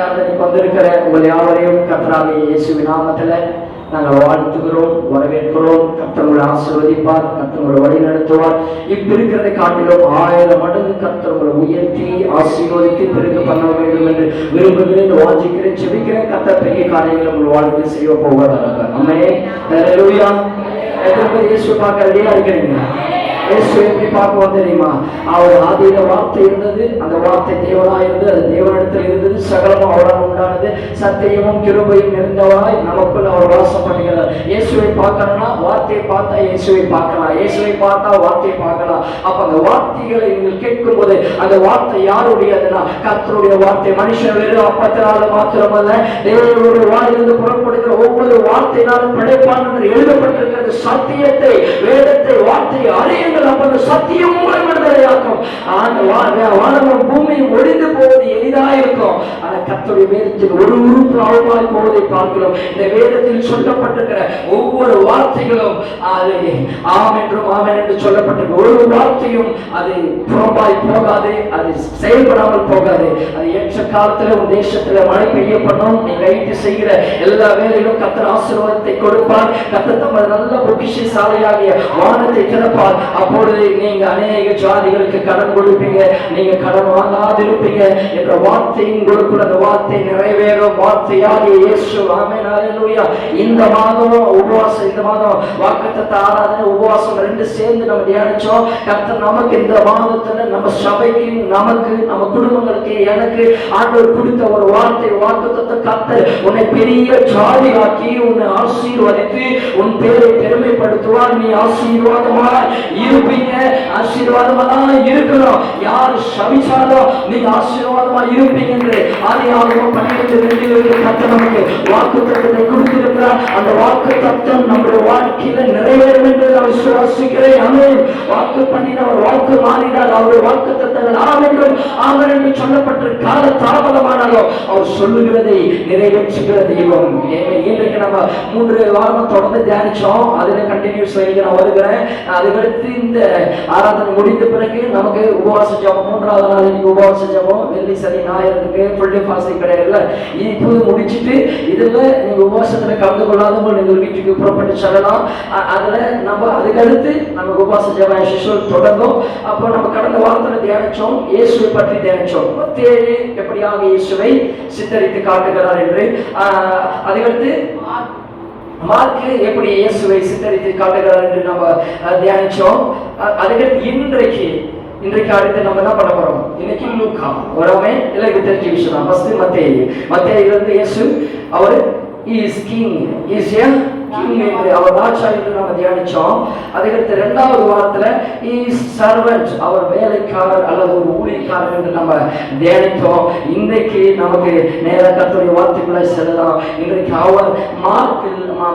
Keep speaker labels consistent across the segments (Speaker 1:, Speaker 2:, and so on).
Speaker 1: ஆராதனைக்கு வந்திருக்கிற உங்கள் யாவரையும் கர்த்தராகிய இயேசுவின் நாமத்தில் நாங்கள் வாழ்த்துகிறோம், வரவேற்கிறோம். கர்த்தர் உங்களை ஆசீர்வதிப்பார், கர்த்தர் உங்களை வழி நடத்துவார். இப்ப இருக்கிறதை காட்டிலும் 1000 மடங்கு கர்த்தர் உங்களை உயர்த்தி ஆசீர்வதித்து பெருக பண்ண வேண்டும் என்று விரும்புகிறேன், வாஞ்சிக்கிறேன், செபிக்கிறேன். கர்த்தர் பெரிய காரியங்களை உங்கள் வாழ்க்கையில் செய்ய போவதாக. ஆமென். ஹல்லேலூயா. எத்தனை பேர் இயேசு பார்க்க ரெடியா இருக்கிறீங்க? இயேசு எப்படி பார்க்க தெரியுமா? அவர் ஆதியில வார்த்தை இருந்தது, அந்த வார்த்தை தேவனாய் இருந்தது, அது தேவனிடத்தில் இருந்தது, சகலமும் அவரால் உண்டானது, சத்தியமும் கிருபையும் நிறைந்தவராய் நமக்குள் அவர் வாசம் பண்ணுகிறார். இயேசுவை பார்க்கணும்னா வார்த்தையை பார்த்தா இயேசுவை பார்க்கலாம், இயேசுவை பார்த்தா வார்த்தையை பார்க்கலாம். அப்ப அந்த வார்த்தைகளை நீங்கள் கேட்கும் போது அந்த வார்த்தை யாருடையதுன்னா கர்த்தருடைய வார்த்தை. மனுஷன் வெறும் அப்பத்தினால மாத்திரமல்ல, தேவனுடைய வாயிலிருந்து புறப்படுகிற ஒவ்வொரு வார்த்தையினாலும் பிழைப்பான் என்று எழுதப்பட்டிருக்கிறது. சத்தியத்தை, வேதத்தை, வார்த்தையை அறியுங்கள், அப்ப சத்தியம் உங்களை விடுதலையாக்கும். வானமும் பூமியும் ஒழிந்து போவது எளிதாக இருக்கும், ஆனா கர்த்தருடைய வேதத்தில் ஒரு உறுப்பு அவமாய் போவதை பார்க்கிறோம். இந்த வேதத்தில் சொல்லப்பட்டிருக்கிற ஒவ்வொரு வார்த்தைகளும் அது ஆம் என்றும் ஆமென் என்று சொல்லப்பட்டிருக்க ஒரு வார்த்தையும் அது புறம்பாய் போகாது, அது செயல்படாமல் போகாது. அது ஏற்ற காலத்துல உன் தேசத்துல மழை பெய்ய பண்ணும். நீ கைட்டு செய்கிற எல்லா வேலையிலும் கர்த்தர் ஆசீர்வாதத்தை கொடுப்பார். கர்த்தர் தமது நல்ல பொக்கிஷசாலியாகிய வானத்தை திறப்பார். அப்பொழுது நீங்க அநேக ஜாதிகளுக்கு கடன் கொடுப்பீங்க, நீங்க கடன் வாங்காதிருப்பீங்க என்ற வார்த்தையும் கொடுக்கிற அந்த வார்த்தை நிறைவேறும். வார்த்தையாகிய இயேசு. ஆமென். ஹல்லேலூயா. இந்த மாதம் உபவாசம், இந்த மாதம் வாக்குத்தத்த ஆராதனை உபவாசம் 2 சேர்ந்து நம்ம தியானிச்சோம். கர்த்தர் நமக்கு இந்த மாதத்துல நம்ம சபைக்கு, நமக்கு, நம்ம குடும்பங்களுக்கு, எனக்கு ஆண்டவர் கொடுத்த ஒரு வார்த்தை, வாக்குத்தத்த. கர்த்தர் உன்னை பெரிய ஜாதியாக்கி உன்னை ஆசீர்வதித்து உன் பேரை பெருமைப்படுத்துவார். நீ ஆசீர்வாதமா இருப்பீங்க, ஆசீர்வாதமா இருக்கணும். யார் சபிச்சாலும் நீங்க ஆசீர்வாதமா இருப்பீங்க என்று ஆதியாகமம் 12:2 கர்த்தர் நமக்கு வாக்குத்தத்தத்தை கொடுத்திருக்கிறார். அந்த வாக்குத்தத்தம் நம்முடைய வாழ்க்கையில நிறைவேறும் என்று நான் விசுவாசிக்கிறேன். ஆமென். வாக்கு பண்ணினவர் வாக்கு மாறினார். அவருடைய வாக்குத்தத்தங்கள் ஆம் என்றும் ஆமென் என்று சொல்லப்பட்ட கால தாமதமானாலும் அவர் சொல்லுகிறதை நிறைவேற்றுகிற தெய்வம். இன்றைக்கு நம்ம 3 வாரமா தொடர்ந்து தியானிச்சோம். அதுல கண்டினியூஸ் நான் வருகிறேன். அதுக்கடுத்து இந்த ஆராதனை முடிந்த பிறகு நமக்கு உபவாச ஜெபம், 3வது நாள் உபவாச ஜெபம், வெள்ளி சனி ஞாயிறுக்கு ஃபுல் டே ஃபாஸ்டிங் கிடையாதுல்ல. இப்போது முடிச்சுட்டு இதுல நீங்க உபவாசத்துல கலந்து கொள்ளாதவங்க நீங்கள் வீட்டுக்கு புறப்பட்டு செல்லலாம். அதுல நம்ம அதுக்கடுத்து நம்ம உபவாச ஜெபம் தொடங்கும். அப்போ நம்ம கடந்த வாரத்துல தியானிச்சோம், இயேசுவை பற்றி தியானிச்சோம். மத்தேயு எப்படியாக இயேசுவை சித்தரித்து காட்டுகிறார் என்று. அதுக்கடுத்து மார்க்கு எப்படி இயேசுவை சித்தரித்து காட்டுகிறார் என்று நம்ம தியானிச்சோம். அதுக்கடுத்து இன்றைக்கு அடுத்து நம்ம என்ன பண்ண போறோம்? இன்னைக்கு லூக்கா வரவே எனக்கு தெரிஞ்ச விஷயம் தான். ஃபர்ஸ்ட் மத்தேயுல இருந்து இயேசு அவர் is king, is a king என்று அவர் ராஜா என்று நம்ம தியானிச்சோம். அதுக்கடுத்து 2வது வாரத்துல இஸ் சர்வன்ட், அவர் வேலைக்காரர் அல்லது ஒரு ஊழியக்காரர் என்று நம்ம தியானித்தோம். இன்றைக்கு நமக்கு நேர கர்த்தருடைய வார்த்தைக்குள்ள செல்லலாம். இன்றைக்கு அவர்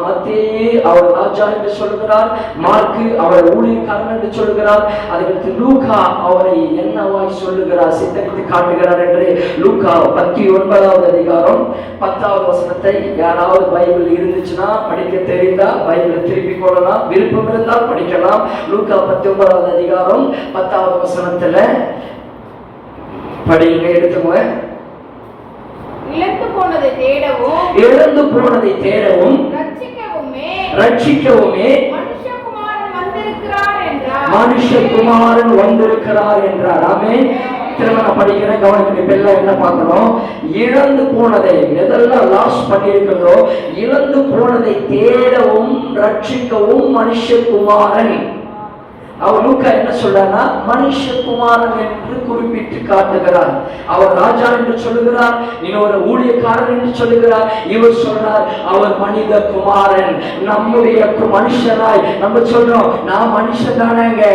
Speaker 1: மத்தேயு அவர் ராஜா என்று சொல்கிறார், மார்க்கு அவர் ஊழியக்காரன் என்று சொல்கிறார். அதுக்கடுத்து லூக்கா அவரை என்னவாய் சொல்லுகிறார், சித்தரித்து காட்டுகிறார் என்று. லூக்கா 19வது அதிகாரம் 10வது வசனத்தை யாராவது பைபிள் இருந்துச்சுன்னா படிக்க தெரிந்தா பைபிளை திருப்பி கொள்ளலாம், விருப்பம் இருந்தால் படிக்கலாம். லூக்கா 19வது அதிகாரம் 10வது வசனத்துல படிங்க, எடுத்துங்க.
Speaker 2: இழந்து போனதை
Speaker 1: தேடவும் ரட்சிக்கவுமே மனுஷகுமாரன் வந்திருக்கிறார் என்றார். ஆமென். திருமண படிக்கிற கவனிக்க எல்லாம் என்ன பார்க்கணும்? இழந்து போனதை எதெல்லாம் லாஸ் பண்ணியிருக்கிறதோ இழந்து போனதை தேடவும் ரட்சிக்கவும் மனுஷகுமாரன். அவர் லூக்கா என்ன சொல்றாருன்னா மனுஷகுமாரன் என்று குறிப்பிட்டு காட்டுகிறார். அவர் ராஜா என்று சொல்லுகிறார், இன்னொரு ஊழியக்காரன் என்று சொல்லுகிறார். இவர் சொல்றார் அவர் மனித குமாரன், நம்முடைய மனுஷனாய். நம்ம சொல்றோம் நான் மனுஷன் தானேங்க,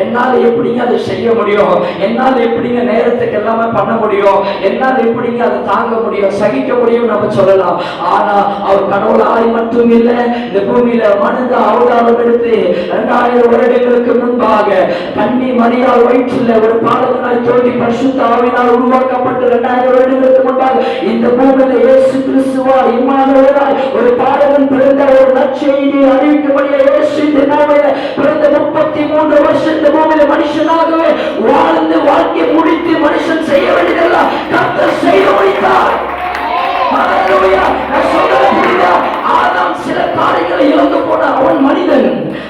Speaker 1: என்னால் எப்படிங்க அதை செய்ய முடியும், என்னால் எப்படிங்க நேரத்துக்கு எல்லாமே பண்ண முடியும், என்னால் எப்படிங்க அதை தாங்க முடியும், சகிக்க முடியும் நம்ம சொல்லலாம். ஆனா அவர் கடவுளாய் மட்டும் இல்லை, இந்த பூமியில மனித அவதாரம் எடுத்து 2000 வருடங்களுக்கு முன்பாக கன்னி மரியாள் வயிற்றில் ஒரு பாலகனாய் தோன்றி பரிசுத்த ஆவியினால் உருவாக்கப்பட்டு 2000 வருடங்களுக்கு முன்பாக இந்த பூமியில இயேசு கிறிஸ்துவா இம்மானுவேலாய் ஒரு பாலகன் பிறந்த ஒரு நற்செய்தி அறிவிக்கக்கூடிய இயேசு இந்த பூமியில பிறந்த 33 வருஷம் இந்த பூமியில மனுஷனாகவே வாழ்ந்து வாழ்க்கை முடித்து மனுஷன் செய்ய வேண்டியதெல்லாம் கர்த்தர் செய்து முடித்தார்.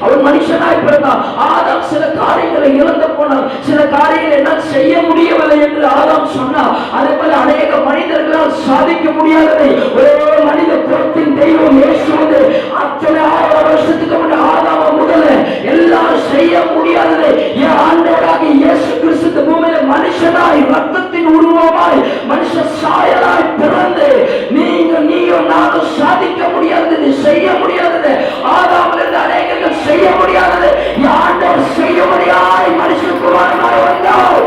Speaker 1: அவன் மனுஷனாய் பிறந்தான். ஆதாம் சில காரியங்களை இழந்து போனான், சில காரியங்களை என்னால் செய்ய முடியவில்லை என்று ஆதாம் சொன்னார். அதே போல அநேக மனிதர்களால் சாதிக்க முடியாததை ஒரே மனித குலத்தின் தெய்வம் இயேசு வந்து அத்தனை 1000 வருஷத்துக்கு முன்னாடி ஆதாம முதல்ல எல்லாரும் செய்ய முடியாததை என் ஆண்டவராக இயேசு கிறிஸ்து பூமியில மனுஷனாய் ரத்தத்தின் உருவமாய் மனுஷ சாயலாய் பிறந்து நீயும் நானும் சாதிக்க முடியாதது, செய்ய முடியாதது, ஆதாமிலிருந்து அநேகர்கள் செய்ய முடியாதது என் ஆண்டவர் செய்ய முடியாய் மனுஷகுமாரனாய் வந்தார்.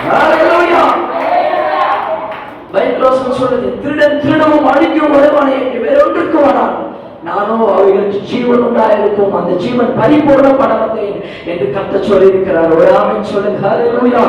Speaker 1: ஹல்லேலூயா. பைபிள் சொல்றது, திருடன் திருடவும் அழிக்கவும் வருவானே என்று வேறொன்றுக்கு வரான், நானும் அவைகளுக்கு ஜீவன் உண்டாயிருக்கும், அந்த ஜீவன் பரிபூர்ணப்பட வந்தேன் என்று கர்த்தர் சொல்லியிருக்கிறார். ஒரு ஆமென் சொல்லுங்க. ஹல்லேலூயா.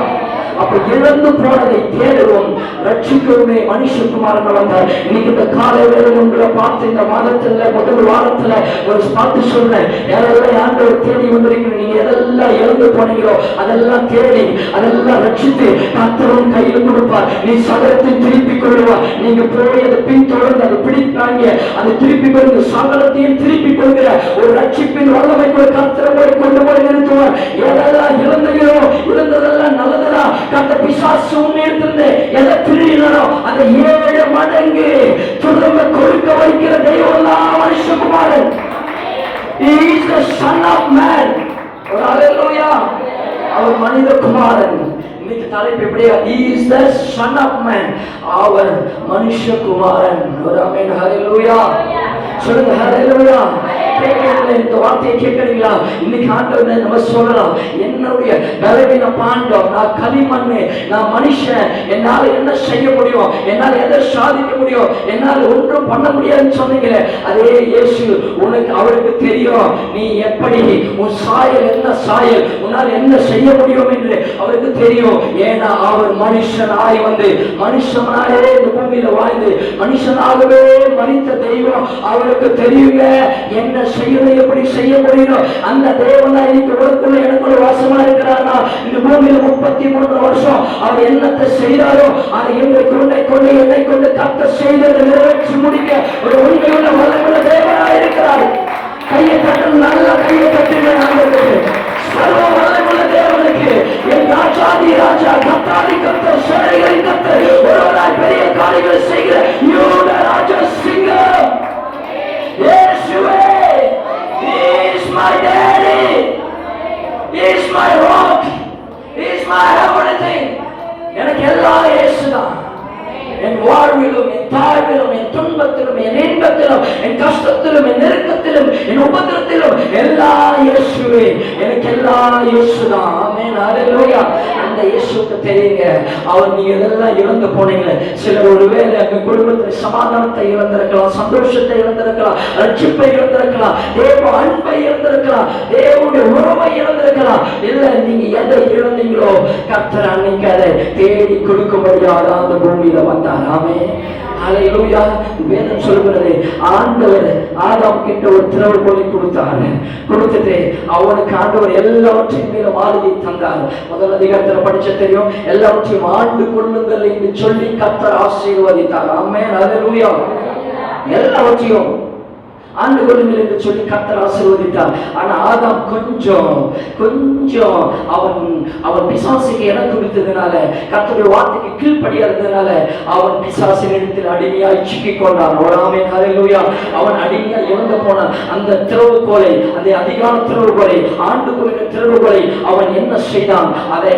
Speaker 1: அப்ப இழந்து போனதை தேடுவோம், ரட்சிக்கவுமே மனுஷகுமாரன் வந்தார். இன்னைக்கு இந்த காலை வேலை உங்களை பார்த்து இந்த மாதத்துல முதல் வாரத்துல ஒரு பார்த்து சொல்றேன், யாரெல்லாம் ஆண்டவர் தேடி வந்திருக்கீங்க, நீங்க எதெல்லாம் இழந்து போனீங்களோ அதெல்லாம் தேடி அதெல்லாம் ரட்சித்து கர்த்தரும் கையில் கொடுப்பார். நீ சகலத்தை திருப்பி கொள்ளுவா. நீங்க போய் அதை பின்தொடர்ந்து அதை பிடிப்பாங்க, அதை திருப்பி கொண்டு சகலத்தையும் திருப்பி கொள்கிற ஒரு ரட்சிப்பின் வல்லமைக்குள் கர்த்தரை கொண்டு போய் நிறுத்துவார். எதெல்லாம் இழந்தீங்களோ இழந்ததெல்லாம் நல்லதா அந்த பிசாசு உன்னிடத்திலிருந்து எதை திருடினோ அதை 7 மடங்கு திரும்ப கொடுக்க வைக்கிற தெய்வம் தான் மனுஷகுமாரன். He is the son of man. ஹல்லேலூயா. அவர் மனித குமாரன். இன்னைக்கு தலைப்பு எப்படியா? He is the son of man. அவர் மனுஷகுமாரன். ஒரு ஆமென். ஹல்லேலூயா சொல்லுங்க. ஹல்லேலூயா. இந்த வார்த்தையை கேட்கறீங்களா? இன்னைக்கு ஆண்டவர் நம்ம சொல்லலாம், என்னுடைய பலவீன பாண்டம், நான் களிமண்ணு, நான் மனுஷன், என்னால என்ன செய்ய முடியும், என்னால் எதை சாதிக்க முடியும், என்னால் ஒன்றும் பண்ண முடியாதுன்னு சொன்னீங்களே, அதே இயேசு உனக்கு அவருக்கு தெரியும் நீ எப்படி, உன் சாயல் என்ன சாயல், உன்னால் என்ன செய்ய முடியும் என்று அவருக்கு தெரியும். ஏன்னா அவர் மனுஷனாய் வந்து மனுஷனாயே இந்த பூமியில வாழ்ந்து மனுஷனாகவே மரித்த தெய்வம் அவருக்கு தெரியுங்க என்ன செய்யணும், எப்படி செய்ய முடியும். அந்த தேவனா இன்னைக்கு உலகத்துல எனக்குள்ள வாசமா இருக்கிறாரா? இந்த பூமியில 33 வருஷம் அவர் என்னத்தை செய்தாரோ அதை என்னை கொண்டு கத்த செய்ததை நிறைவேற்றி முடிக்க ஒரு உண்மையுள்ள வல்லமுள்ள தேவனா இருக்கிறார். கையை தட்டு, நல்ல கையை தட்டு. சர்வ வல்லமுள்ள தேவனுக்கு என் ராஜாதி ராஜா, கத்தாதி கத்தர், சேனைகளின் கத்தர், ஒருவராய் பெரிய காரியங்களை செய்கிற யூத ராஜா சிங்கம் இயேசுவே. He is my daddy. He is my rock. He is my everything. எனக்கு எல்லாம் இயேசுதான். என் வாழ்விலும், என் தாழ்விலும், என் துன்பத்திலும், என் இன்பத்திலும், என் கஷ்டத்திலும், என் நெருக்கத்திலும், என் உபத்திரத்திலும் எல்லாம் இயேசுவே. எனக்கு எல்லாம் இயேசுதான். ஆமென். ஹல்லேலூயா. அந்த இயேசுக்கு தெரியுங்க. அவர் நீங்க எதெல்லாம் இழந்து போனீங்க. சிலர் ஒருவேளை உங்க குடும்பத்தில் சமாதானத்தை இழந்திருக்கலாம், சந்தோஷத்தை இழந்திருக்கலாம், ரட்சிப்பை இழந்திருக்கலாம், தேவ அன்பை இழந்திருக்கலாம், தேவனுடைய உறவை இழந்திருக்கலாம். இல்ல நீங்க எதை இழந்தீங்களோ கர்த்தர் அன்னைக்கு அதை தேடி கொடுக்கும்படியாக அந்த பூமியில வந்தார். ஆமென். ஹல்லேலூயா. வேதம் சொல்கிறது, ஆண்டவர் ஆதாம் கிட்ட ஒரு திறவுகோலை கொடுத்தாரு. கொடுத்துட்டு அவனுக்கு ஆண்டவர் எல்லாவற்றையும் மேல மாளிகை தந்தார். முதல் அதிகாரத்துல படிச்ச தெரியும், எல்லாவற்றையும் ஆண்டு கொள்ளுங்கள் என்று சொல்லி கர்த்தர் ஆசீர்வதித்தார். ஆமென். ஹல்லேலூயா. எல்லாவற்றையும் ஆண்டு கொள்ளுங்கள் என்று சொல்லி கர்த்தர் ஆசீர்வதித்தார். ஆனா ஆதாம் கொஞ்சம் அவன் பிசாசுக்கு இடம் கொடுத்ததுனால, கர்த்தருடைய வார்த்தைக்கு கீழ்ப்படியாததுனால அவன் பிசாசின் இடத்தில் அடிமையாய் சிக்கிக் கொண்டான். ஆமென். ஹல்லேலூயா. அவன் அடிமையா இழந்து போனான். அந்த திறவுகோலை, அந்த அதிகார திறவுகோலை, ஆண்டு கொள்ளுகிற திறவுகோலை அவன் என்ன செய்தான்? அதை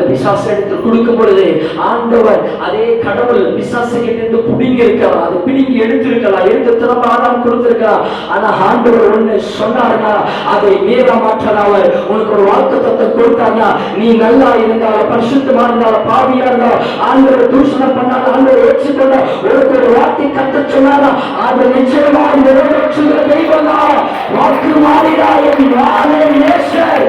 Speaker 1: பிசாசு இடத்தில் கொடுக்கும் பொழுது ஆண்டவர் அதே கடவுள் பிசாசு கிட்ட பிடுங்கி இருக்கலாம், அதை பிடுங்கி எடுத்திருக்கலாம், எடுத்து திரும்ப ஆதாம் கொடுத்திருக்கலாம். ஆனா ஆண்டவர் ஒண்ணு சொன்னாருன்னா அதை மீற மாட்டார். அவர் உனக்கு ஒரு வாக்குத்தத்தத்தை கொடுத்தாருன்னா, நீ நல்லா இருந்தாலும், பரிசுத்தமா இருந்தாலும், பாவியா இருந்தாலும், ஆண்டவர் தூஷணம் பண்ணாலும், ஆண்டவர் ஏற்றுக்கொண்ட உனக்கு ஒரு வார்த்தை கத்த சொன்னாரா அது நிச்சயமா நிறைவேற்றுகிற தெய்வம் தான். வாக்கு மாறிடா என் வாழை நேசர்.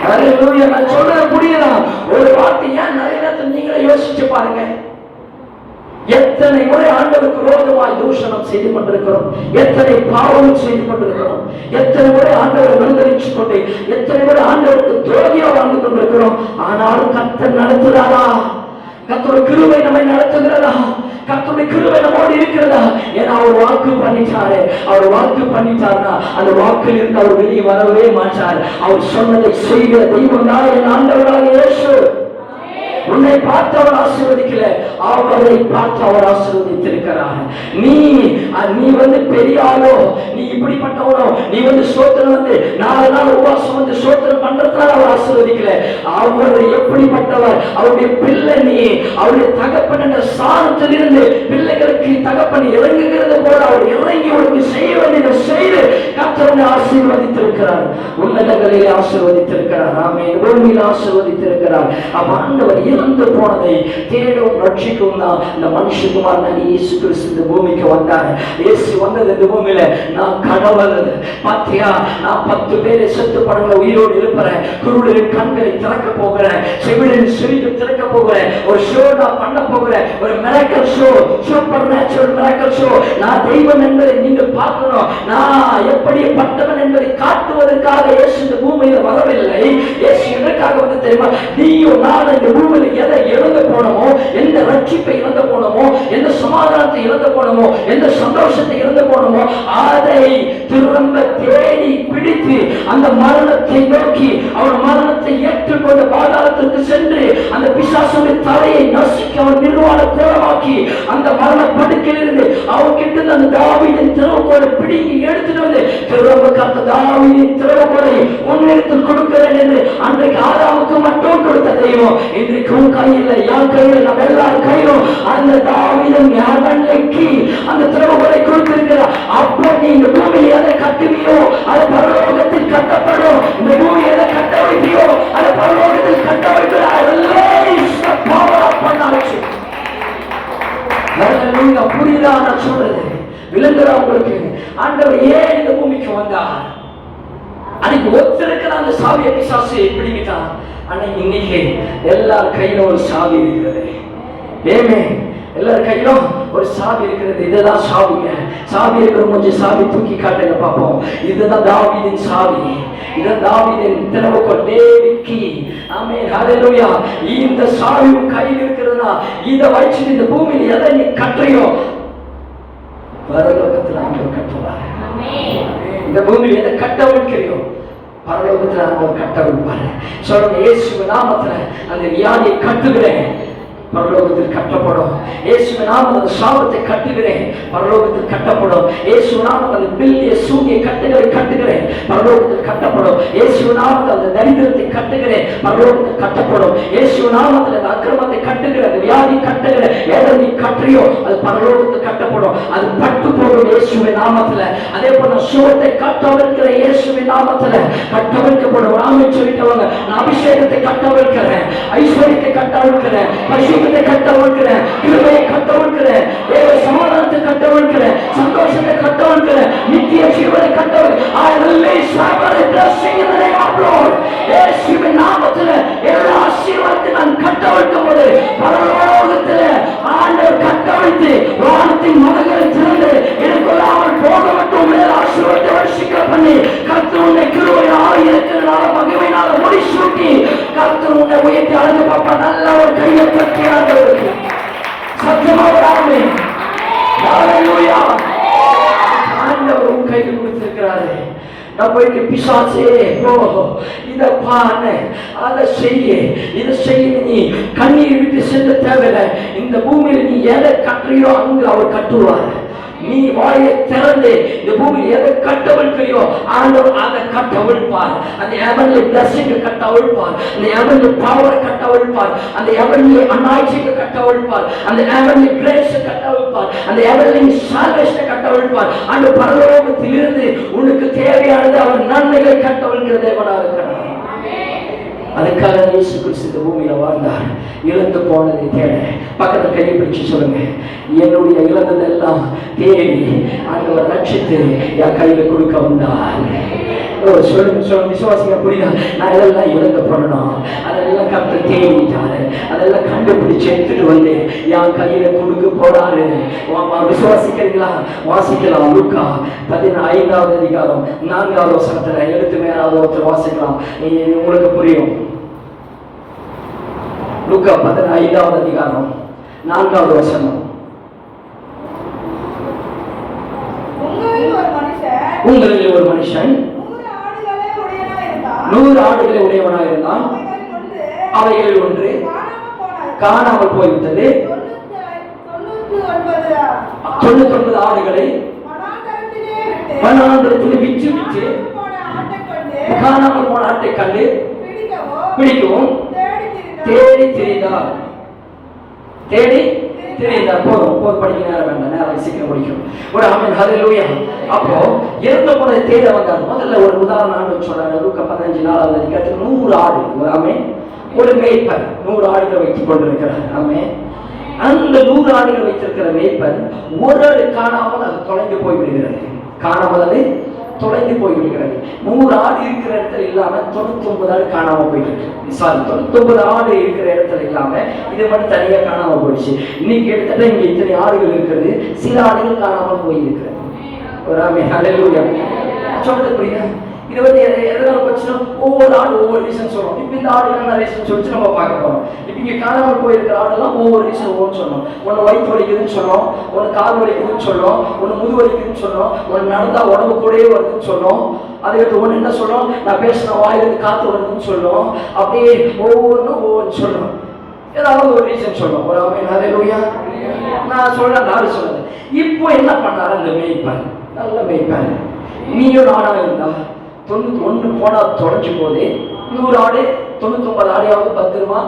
Speaker 1: ஹல்லேலூயா. நான் சொல்றது புரியுதா? ஒரு வார்த்தை ஏன் நிறைய நேரத்தில் நீங்களே யோசிச்சு பாருங்க. எத்தனை முறை ஆண்டவருக்கு விரோதமாய் தூஷணம் செய்து கொண்டிருக்கிறோம், எத்தனை பாவம் செய்து கொண்டிருக்கிறோம், எத்தனை முறை ஆண்டவரை மறுதலிச்சு கொண்டு, எத்தனை முறை ஆண்டவருக்கு துரோகியா வாழ்ந்து கொண்டிருக்கிறோம். ஆனாலும் கர்த்தர் நடத்துகிறாரா? கர்த்தருடைய கிருபை நம்மை நடத்துகிறதா? கர்த்தருடைய கிருபை நம்மோடு இருக்கிறதா? ஏன்னா அவர் வாக்கு பண்ணிட்டாரு. அவர் வாக்கு பண்ணிட்டாருன்னா அந்த வாக்கில் இருந்து அவர் வெளியே வரவே மாட்டார். அவர் சொன்னதை செய்கிற தெய்வம் தான் என் ஆண்டவராக இயேசு. உன்னை பார்த்து அவர் ஆசீர்வதிக்கல, அவரை பார்த்து அவர் ஆசீர்வதித்திருக்கிறார். நீ பெரிய ஆளோ, நீ இப்படிப்பட்டவனோ, நீ சோத்திரம் 4 நாள் உபவாசம் சோத்திரம் பண்றதுனால அவர் ஆசீர்வதிக்கல. அவர் எப்படிப்பட்டவர்? அவருடைய பிள்ளை நீ. அவருடைய தகப்பன் என்ற சாரத்திலிருந்து பிள்ளைகளுக்கு தகப்பன் இறங்குகிறது போல அவர் இறங்கி உனக்கு செய்ய வேண்டியதை செய்து கர்த்தரை ஆசீர்வதித்திருக்கிறார். உன்னதங்களிலே ஆசீர்வதித்திருக்கிறார். ஆமென். பூமியில் ஆசீர்வதித்திருக்கிறார். ஆண்டவர் இழந்து போனதை தேடவும் ரட்சிக்கவும் தான் இந்த மனுஷகுமாரன் இயேசு கிறிஸ்து இந்த பூமிக்கு வந்தார். இயேசு வந்தது இந்த பூமியில, நான் கடவுள் பாத்தியா, நான் 10 பேரை செத்து படங்களை உயிரோடு எழுப்புறேன், குருடரின் கண்களை திறக்க போகிறேன், செவிலின் செவியை திறக்க போகிறேன், ஒரு ஷோ நான் பண்ண போகிறேன், ஒரு miracle show, super natural miracle show. நான் தெய்வம் என்பதை நீங்கள் பார்க்கணும். நான் எப்படிப்பட்டவன் என்பதை காட்டுவதற்காக இயேசு இந்த பூமியில வரவில்லை. இயேசு எதற்காக வந்து தெரியுமா? நீயும் நான் இந்த பூமியில எதை இழந்து போனோமோ, எந்த ரட்சிப்பை இழந்து போனோமோ, எந்த சமாதானத்தை இழந்து போனோமோ, எந்த சந்தோஷத்தை இழந்து போனோமோ, அதை திரும்ப தேடி பிடித்து அந்த மரணத்தை நோக்கி அவர் மரணத்தை ஏற்றுக்கொண்டு பாதாளத்திற்கு சென்று அந்த பிசாசுடைய தலையை நசுக்கி அவர் நிர்வாண கோலமாக்கி அந்த மரண படுக்கையிலிருந்து அவர்கிட்ட அந்த தாவீதின் திறவுகோலை பிடிங்கி எடுத்துட்டு வந்து திரும்ப அந்த தாவீதின் திறவுகோலை உன்னிடத்தில் கொடுக்கிறேன் என்று அன்றைக்கு ஆதாமுக்கு மட்டும் கொடுத்த தெய்வம் இன்றைக்கு கையில், என் கையில், நம்ம எல்லாரும் கையிலும் அந்த தாவீதின் அரண்மனைக்கு அந்த திறவுகோலை கொடுத்திருக்கிறார். அப்போ நீ இந்த பூமியில் எதை கட்டுவியோ அது பரலோகத்தில் கட்டப்படும். இந்த பூமி எதை கட்ட வைப்பியோ அது பரலோகத்தில் கட்ட வைக்கிறார். புரியுதா நான் சொல்றது? விளங்குறா உங்களுக்கு? ஆண்டவர் ஏன் இந்த பூமிக்கு வந்தார்? அன்னைக்கு ஒருத்தருக்கு அந்த சாவியை பிசாசு பிடிக்கிட்டான். அன்னைக்கு இன்னைக்கு எல்லார் கையிலும் ஒரு சாவி இருக்கிறது. ஏமே எல்லார் கையிலும் ஒரு சாவி இருக்கிறது. இதுதான் சாவிங்க. சாவி இருக்கிற கொஞ்சம் சாவி தூக்கி காட்டுங்க பார்ப்போம். இதுதான் தாவீதின் சாவி. இதுதான் தாவீதின் திறவுகோல், டேவிட் கீ. ஆமென், ஹல்லேலூயா. இந்த சாவி கையில் இருக்கிறதுனா இதை வச்சு இந்த பூமியில் எதை நீ கட்டுறியோ பரலோகத்தில் ஆண்டவர் கட்டுவார். இந்த பூமியில் எதை கட்ட வைக்கிறியோ பரலோகத்தில் ஆண்டவர் கட்ட வைப்பார். சொல்லுங்க, இயேசுவின் நாமத்தில் அந்த வியாதியை கட்டுகிறேன், பரலோகத்தில் கட்டப்படும். இயேசுவின் நாமத்தில் அந்த சாபத்தை கட்டுகிறேன், பரலோகத்தில் கட்டப்படும். இயேசுவின் நாமத்தில் அந்த பில்லிய சூனிய கட்டுகளை கட்டுகிறேன், பரலோகத்தில் கட்டப்படும். இயேசுவின் நாமத்தில் அந்த தரித்திரத்தை கட்டுகிறேன், பரலோகத்தில் கட்டப்படும். இயேசுவின் நாமத்தில் அந்த அக்கிரமத்தை கட்டுகிறேன், அந்த வியாதி கட்டுகிறேன், எதை நீ கட்டுறியோ அது பரலோகத்தில் கட்டப்படும். அது பட்டு போகும் இயேசுவின் நாமத்தில். அதே போல சுகத்தை கட்டவிழ்க்கிற இயேசுவின் நாமத்தில் கட்டவிழ்க்கப்படும். நாம சொல்லிட்டவங்க, நான் அபிஷேகத்தை கட்டவிழ்க்கிறேன், ஐஸ்வர்யத்தை கட்டவிழ்க்கிறேன், பரிசுத்தத்தை கட்டவிழ்க்கிறேன், கிருபையை கட்டவிழ்க்கிறேன், தேவ சமாதானத்தை கட்டவிழ்க்கிறேன், சந்தோஷத்தை கட்டவிழ்க்கிறேன், நித்திய ஜீவனை கட்டவிழ்க்கிறேன். I release every blessing in the name of Lord. இயேசுவின் நாமத்தில் எல்லா ஆசீர்வாதத்தை நான் கட்டவிழ்க்கும் போது பரலோகத்தில் ஆண்டவர் கட்டவிழ்த்து வானத்தின் மதங்களை திறந்து எனக்குள்ளாமல் போக மட்டும் ஆசீர்வாதத்தை வர்ஷிக்க பண்ணி கர்த்தர் உன்னை கிருபையால் இருக்கிறனால மகிமையினால முடிசூட்டி கர்த்தர் உன்னை உயர்த்தி அழகு பாப்பா. நல்ல ஒரு கையை பற்றியாக சத்தியமாக ஆமென், ஹல்லேலூயா. ஆண்டவர் உன் கையில் கொடுத்திருக்கிறாரு. நான் போயிட்டு பிசாசே போ, இதை பாரு, அதை செய்ய, இதை செய்ய, நீ கண்ணீர் விட்டு செல்ல தேவையில்லை. இந்த பூமியில் நீ எதை கட்டுறியோ அங்கு அவர் கட்டுவார். நீ வாயை திறந்து இந்த பூமியில் எதை கட்டவிழ்க்கிறியோ ஆண்டவர் அதை கட்டவிழ்ப்பார். அந்த heavenly blessing கட்டவிழ்ப்பார், அந்த heavenly power கட்டவிழ்ப்பார், அந்த heavenly anointing கட்டவிழ்ப்பார், அந்த heavenly grace கட்டவிழ்ப்பார், அந்த heavenly salvation கட்டவிழ்ப்பார். அந்த பரலோகத்தில் இருந்து உனக்கு தேவையானது அவர் நன்மைகளை கட்டவிழ்க்கிற தேவனாக இருக்கிறார். அதுக்காக இயேசு கிறிஸ்து இந்த பூமியில வாழ்ந்தார். இழந்து போனதை தேட பக்கத்தில் கையை பிடிச்சு சொல்லுங்க, என்னுடைய இழந்ததெல்லாம் தேடி ஆண்டவர் ரட்சித்து என் கையில கொடுக்க வந்தார். சொல்லுங்க சொல்லுங்க, விசுவாசிங்க, புரியுதா? நான் இதெல்லாம் இழந்து போனோம், அதெல்லாம் கர்த்தர் தேடிட்டாரு, அதெல்லாம் கண்டுபிடிச்சு எடுத்துட்டு வந்து என் கையில கொடுக்க போறாரு. விசுவாசிக்கிறீங்களா? வாசிக்கலாம். லூக்கா 15வது அதிகாரம் 4வது வசனத்துல எடுத்து மேலாவது ஒருத்தர் வாசிக்கலாம், உங்களுக்கு புரியும். லூக்கா 15வது அதிகாரம் 4வது வசனம். உங்களில் ஒரு மனுஷன் 100 ஆடுகளை உடையவனாக இருந்தான். அவைகளில் ஒன்று காணாமல் போய்விட்டது. 99 ஆடுகளை வனாந்தரத்தில் விற்று காணாமல் போன ஆட்டை கண்டு பிடிக்கவும் தேடி திரிந்தார். போதும் படிக்க நேரம் வேண்டாம், நேரம் சீக்கிரம் முடிக்கும். ஒரு ஆமென் ஹல்லேலூயா. அப்போ இறந்து போனதை தேட வந்தார். முதல்ல ஒரு உதாரணம் ஆண்டு சொல்றாரு. லூக்கா 15:4 அதிகாரத்தில் 100 ஆடு. ஆமென். ஒரு மேய்ப்பர் 100 ஆடுகளை வைத்துக் கொண்டிருக்கிறார். ஆமென். அந்த 100 ஆடுகள் வைத்திருக்கிற மேய்ப்பர் ஒரு ஆடு காணாமல் அது தொலைந்து போய்விடுகிறது. தொலைந்து போய்விடுகிறது. 100 ஆடு இருக்கிற இடத்துல இல்லாம 99 ஆடு காணாம போயிட்டு இருக்கு. 99 ஆடு இருக்கிற இடத்துல இல்லாம இது மட்டும் தனியா காணாம போயிடுச்சு. இன்னைக்கு எடுத்துட்டா இங்க இத்தனை ஆடுகள் இருக்கிறது, சில ஆடுகள் காணாமல் போயிருக்கிறது. ஒரு ஆமென் ஹல்லேலூயா. சொல்றது புரியுதா? இது எதனால போச்சுன்னா ஒவ்வொரு ஆடு ஒவ்வொரு ரீசன் சொல்றோம். இப்ப இந்த ஆடு என்ன ரீசன் சொல்லிச்சு நம்ம பார்க்க போறோம். இப்ப இங்க காணாமல் போயிருக்கிற ஆடெல்லாம் ஒவ்வொரு ரீசன் ஒவ்வொன்று சொன்னோம். ஒன்னு வயிற்று வலிக்குதுன்னு சொன்னோம், ஒன்னு கால் வலிக்குதுன்னு சொன்னோம், ஒன்னு முது வலிக்குதுன்னு சொன்னோம், ஒன்னு நடந்தா உடம்பு கூடயே வருதுன்னு சொன்னோம். அதுக்கு ஒண்ணு என்ன சொல்றோம், நான் பேசின வாயிலிருந்து காத்து வருதுன்னு சொல்றோம். அப்படியே ஒவ்வொன்று சொல்றோம். ஏதாவது ஒரு ரீசன் சொல்றோம். ஒரு ஆமென் ஹல்லேலூயா. நான் சொல்றேன், நாடு சொல்றது. இப்போ என்ன பண்ணாரு அந்த மேய்ப்பர்? நல்ல மேய்ப்பர். நீயும் நானா இருந்தா 91 போனா தொலைஞ்சு போதே 100 ஆடு 99 ஆடையாவது பத்திரமா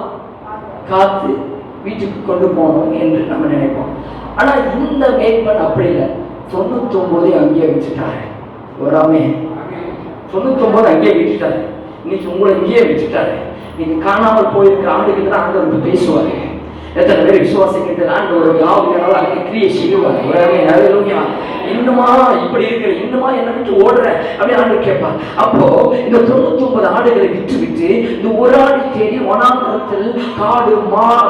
Speaker 1: காத்து வீட்டுக்கு கொண்டு போகணும் என்று நம்ம நினைப்போம். ஆனா இந்த மேய்ப்பன் அப்படி இல்லை. 99 அங்கேயே வச்சுட்டாரு. வராமே 99 அங்கேயே விட்டுட்டாரு. இன்னைக்கு உங்களை இங்கேயே வச்சுட்டாரு. நீங்க காணாமல் போயிருக்கிற ஆண்டுகிட்ட தான் ஆண்டவர் பேசுவாரு. எத்தனை பேர் விசுவாசிக்கின்ற ஆண்டவர் ஆவியானவர் அங்கே கிரியை செய்வார். ஹல்லேலூயா. இன்னுமா இப்படி இருக்கிற, இன்னுமா என்ன விட்டு ஓடுற அப்படின்னு ஆண்டு கேட்பார். அப்போ இந்த 99 ஆடுகளை விட்டு இந்த ஒரு ஆடு தேடி வனாந்தரத்தில் காடு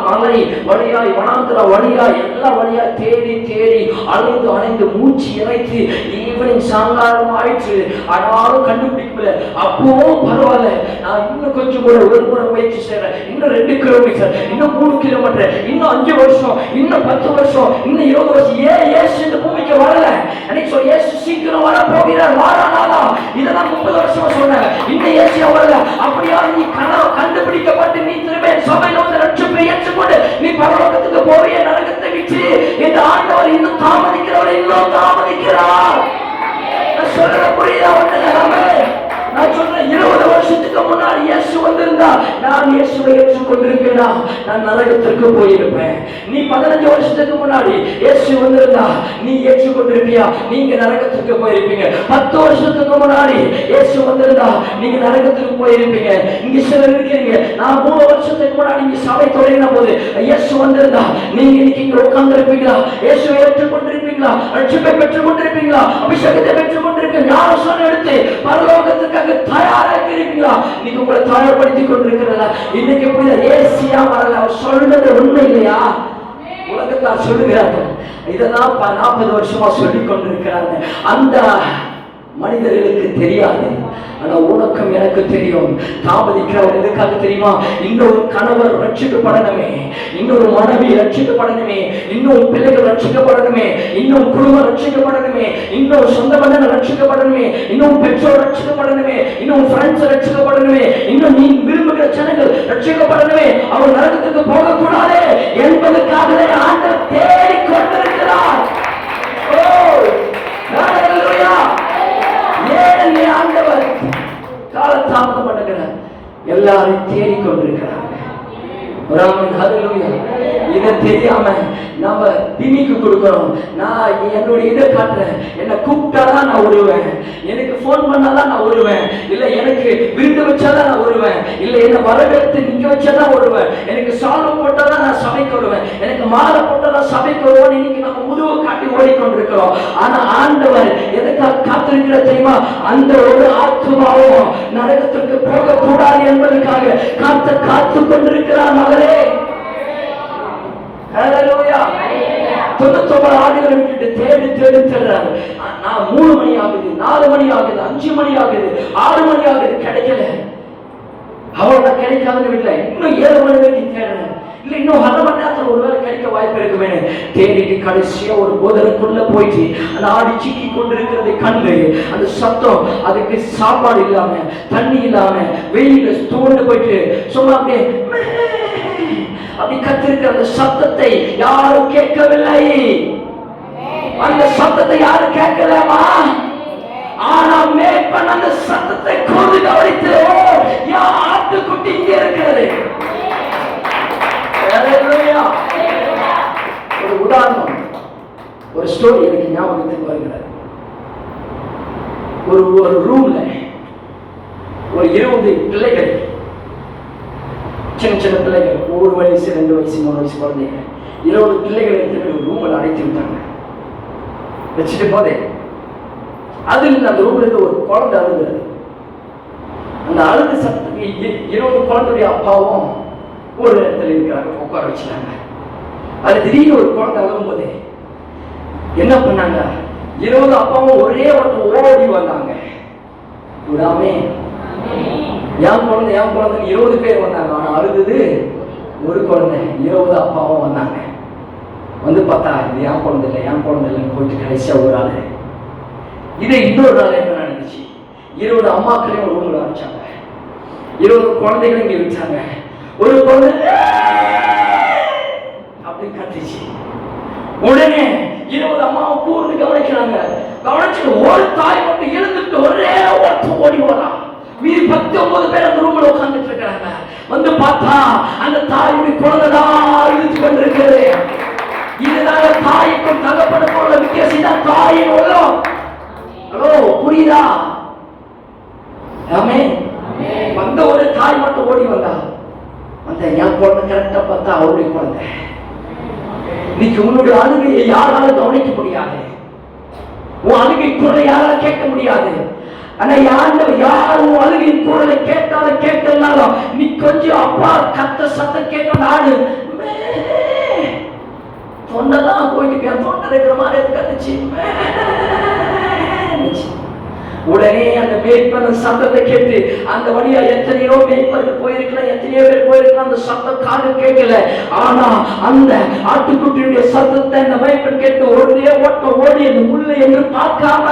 Speaker 1: மலை வழியாய் வனாந்தர வழியாய் எல்லா வழியாய் தேடி அலைந்து மூச்சு இறைத்து ஈவினிங் சாயங்காலம் ஆயிடுச்சு. ஆனாலும் கண்டுபிடிக்கல. அப்பவும் பரவாயில்ல, நான் இன்னும் கொஞ்சம் கூட ஒரு முறை முயற்சி செய்யறேன். இன்னும் 2 கிலோமீட்டர், இன்னும் 3 கிலோமீட்டர், இன்னும் 5 வருஷம், இன்னும் 10 வருஷம், இன்னும் 20 வருஷம். ஏசு இந்த பூமிக்கு வரல. அன்னைக்கு சொல்லி ஏசு சீக்கிரம் வர போகிறார். வாரானாலா? இதெல்லாம் 30 வருஷமா சொன்னேன். இன்னும் ஏசு வரல. அப்படியா நீ கண்டுபிடிக்கப்பட்டு நீ திரும்ப சபையில வந்து ரட்சிப்பை ஏற்றுக்கொண்டு நீ பரலோகத்துக்கு போறிய நரகத்தை விட்டு இந்த ஆண்டவர் இன்னும் தாமதிக்கிறவர், இன்னும் தாமதிக்கிறார். நான் சொல்ற புரியுதா? நான் சொல்றேன், 20 வருஷத்துக்கு முன்னாடி இயேசு வந்திருந்தா நான் இயேசுவை ஏற்றுக்கொண்டிருப்பேனா? நான் நரகத்திற்கு போயிருப்பேன். நீ 15 வருஷத்துக்கு முன்னாடி இயேசு வந்திருந்தா நீ ஏற்றுக்கொண்டிருப்பியா? நீங்க நரகத்திற்கு போயிருப்பீங்க. 10 வருஷத்துக்கு முன்னாடி இயேசு வந்திருந்தா நீங்க நரகத்திற்கு போயிருப்பீங்க. இங்க சிலர் இருக்கீங்க, நான் 3 வருஷத்துக்கு முன்னாடி இங்க சபை தொடங்கின போது இயேசு வந்திருந்தா நீங்க இன்னைக்கு இங்க உட்கார்ந்து இருப்பீங்களா? இயேசுவை ஏற்றுக்கொண்டிருப்பீங்களா? ரட்சிப்பை பெற்றுக் கொண்டிருப்பீங்களா? அபிஷேகத்தை பெற்றுக் கொண்டிருப்பீங்க. ஞானஸ்நானம் எடுத்து பரலோகத்துக்கு தயாராக இருப்பீங்களா? நீங்க உங்களை தயார்படுத்திக் கொண்டிருக்கிறதா? இன்னைக்கு புரியுதா? ஏசியா வரல, அவர் சொல்றது உண்மை இல்லையா? உலகத்தார் சொல்லுகிறார்கள். இதெல்லாம் 40 வருஷமா சொல்லிக் கொண்டிருக்கிறாங்க. அந்த மனிதர்களுக்கு தெரியாது. ஆனா உனக்கும் எனக்கு தெரியும். தாமதிக்கிறவர் எதுக்காக தெரியுமா? இன்னொரு கணவர் ரட்சிக்கப்படணுமே, இன்னொரு மனைவி ரட்சிக்கப்படணுமே, இன்னொரு பிள்ளைகள் ரட்சிக்கப்படணுமே, இன்னும் குடும்பம் ரட்சிக்கப்படணுமே, இன்னொரு சொந்த பந்தங்கள் ரட்சிக்கப்படணுமே, இன்னும் பெற்றோர் ரட்சிக்கப்படணுமே, இன்னும் ஃப்ரெண்ட்ஸ் ரட்சிக்கப்படணுமே, இன்னும் நீ விரும்புகிற ஜனங்கள் ரட்சிக்கப்படணுமே. அவர் நரகத்துக்கு போகக்கூடாது என்பதற்காக ஆண்டவர் தேடிக் கொண்டிருக்கிறார். ஆண்டவர் காலதாமதம் பண்ணுகிறார். எல்லாரும் தேடிக்கொண்டிருக்கிறார். இதை தெரியாம நம்ம திமிக்கு கொடுக்கிறோம். நான் என்னுடைய இதை காட்டுறேன். என்னை கூப்பிட்டாதான் நான் வருவேன், எனக்கு போன் பண்ணாதான் நான் வருவேன், இல்ல எனக்கு விருந்து வச்சாதான் நான் வருவேன், இல்ல என்ன வரவேற்று நிக்க வச்சாதான் வருவேன், எனக்கு சால்வை போட்டாதான் நான் சபைக்கு வருவேன், எனக்கு மாலை போட்டாதான் சபைக்கு வருவேன். இன்னைக்கு நம்ம முதுவை காட்டி ஓடிக்கொண்டிருக்கிறோம். ஆனா ஆண்டவர் எதுக்காக காத்திருக்கிற தெரியுமா? அந்த ஒரு ஆத்மாவும் நரகத்திற்கு போக கூடாது என்பதற்காக காத்து கொண்டிருக்கிறார் மகளே. ஹல்லேலூயா. 99 ஆடுகளை விட்டுட்டு தேடுறாரு. நான் 3 மணி ஆகுது, 4 மணி ஆகுது, 5 மணி ஆகுது, 6 மணி ஆகுது, கிடைக்கல. அவளோட கிடைக்காதுன்னு விடல, இன்னும் 7 மணி வரைக்கும் தேடுறேன். இல்ல இன்னும் 1/2 மணி நேரத்துல ஒருவேளை கிடைக்க வாய்ப்பு இருக்குமே தேடிட்டு கடைசியா ஒரு போதனுக்குள்ள போயிட்டு அந்த ஆடி சிக்கி கொண்டிருக்கிறதை கண்டு அந்த சத்தம், அதுக்கு சாப்பாடு இல்லாம தண்ணி இல்லாம வெயில தோண்டு போயிட்டு சும்மா அப்படியே அப்படி கத்திருக்கிற அந்த சத்தத்தை யாரும் கேட்கவில்லை. அந்த சத்தத்தை யாரும் கேட்கலாமா? ஆனா மேய்ப்பன் அந்த சத்தத்தை கூர்ந்து கவனித்து, ஆட்டுக்குட்டி இங்க இருக்கிறது. ஒரு உதாரணம், ஒரு ஸ்டோரி எனக்கு ஞாபகத்துக்கு வருகிறது. ஒரு ரூம்ல ஒரு 20 பிள்ளைகள், சின்ன சின்ன பிள்ளைகள், 1 வயசு 2 வயசு 3 வயசு குழந்தைங்க, 20 பிள்ளைகள் எடுத்து ஒரு ரூம்ல அடைத்து விட்டாங்க. வச்சுட்டு போதே அதில் அந்த ரூம்ல இருந்து ஒரு குழந்தை அழுகிறது. அந்த அழுது சத்தத்துக்கு 20 குழந்தைய அப்பாவும் ஒரு இடத்துல இருக்கிறாங்க, உட்கார வச்சுட்டாங்க. அது திடீர்னு ஒரு குழந்தை அழுகும் போதே என்ன பண்ணாங்க? 20 அப்பாவும் ஒரே ஓடி வந்தாங்க. விடாமே என் குழந்தை 20 பேர் வந்தாங்க. ஆனா அழுது ஒரு குழந்தை. 20 அப்பாவும் வந்தாங்க. வந்து பார்த்தா இது என் குழந்தை இல்லைன்னு போயிட்டு கடைசியா ஒரு ஆளு. இதை இன்னொரு நாள் என்ன நடந்துச்சு? 20 அம்மாக்களையும் ஒரு ரூம்ல அனுப்பிச்சாங்க. 20 குழந்தைகளும் இங்க விட்டாங்க. ஒரு குழந்தை அப்படி கத்துச்சு. உடனே 20 அம்மாவை கூர்ந்து கவனிக்கிறாங்க. கவனிச்சுட்டு ஒரு தாய் மட்டும் எழுந்துட்டு ஒரே ஓட்டம் ஓடி வரா. மீதி 19 பேர் அந்த ரூம்ல உட்கார்ந்துட்டு இருக்காங்க. வந்து பார்த்தா அந்த தாயுடைய குழந்தைதான் இழுத்து கொண்டிருக்கிறது. இதுதான் தாய்க்கும் தகப்பனுக்கும் உள்ள வித்தியாசம். தான் தாயின் உள்ளம். ஹலோ, புரியுதா? ஆமென். வந்த ஒரு தாய் மட்டும் ஓடி வந்தா. அந்த என் குழந்தை கரெக்டா பார்த்தா அவருடைய குழந்தை. இன்னைக்கு உன்னுடைய அழுகையை யாராலும் கவனிக்க முடியாது. உன் அழுகை குரலை யாராலும் கேட்க முடியாது. ஆனா யாரும் அழுகையின் குரலை கேட்டாலும் கேட்கலனாலும் நீ கொஞ்சம் அப்பா கத்த சத்தம் கேட்க நாடு தொண்டைதான் போயிட்டு தொண்டை இருக்கிற மாதிரி கத்துச்சு. உடனே அந்த மேய்ப்பன் சத்தத்தை கேட்டு அந்த வழியா எத்தனையோ மேய்ப்பர்கள் போயிருக்கலாம், எத்தனையோ பேர் போயிருக்கலாம். அந்த சத்தம் காது கேட்கல. ஆனா அந்த ஆட்டுக்குட்டியுடைய சத்தத்தை அந்த மேய்ப்பன் கேட்டு ஒரே ஓட்டம் ஓடி அந்த முள்ளை என்று பார்க்காம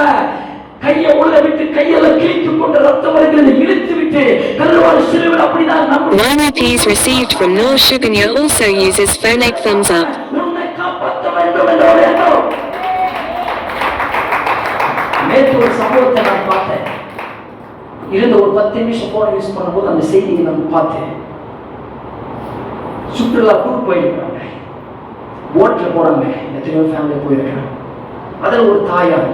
Speaker 1: கையை உள்ள விட்டு கையெல்லாம் கிழித்து கொண்டு ரத்தம் வருகிறது இழுத்து விட்டு கல்வாரி சிலுவையில் அப்படிதான் நம்ம
Speaker 2: Rupees received from Noor Shuganya also uses phonic thumbs up.
Speaker 1: உன்னை காப்பாற்ற வேண்டும் என்ற ஒரு எண்ணம். நேற்று ஒரு சம்பவத்தை நான் பார்த்தேன். இருந்த ஒரு 10 நிமிஷம் போன யூஸ் பண்ணும்போது அந்த செய்தியை நான் பார்த்தேன். சுற்றுலா டூர் போயிருக்காங்க, போட்ல போறாங்க, எத்தனையோ ஃபேமிலி போயிருக்காங்க. அதில் ஒரு தாயார்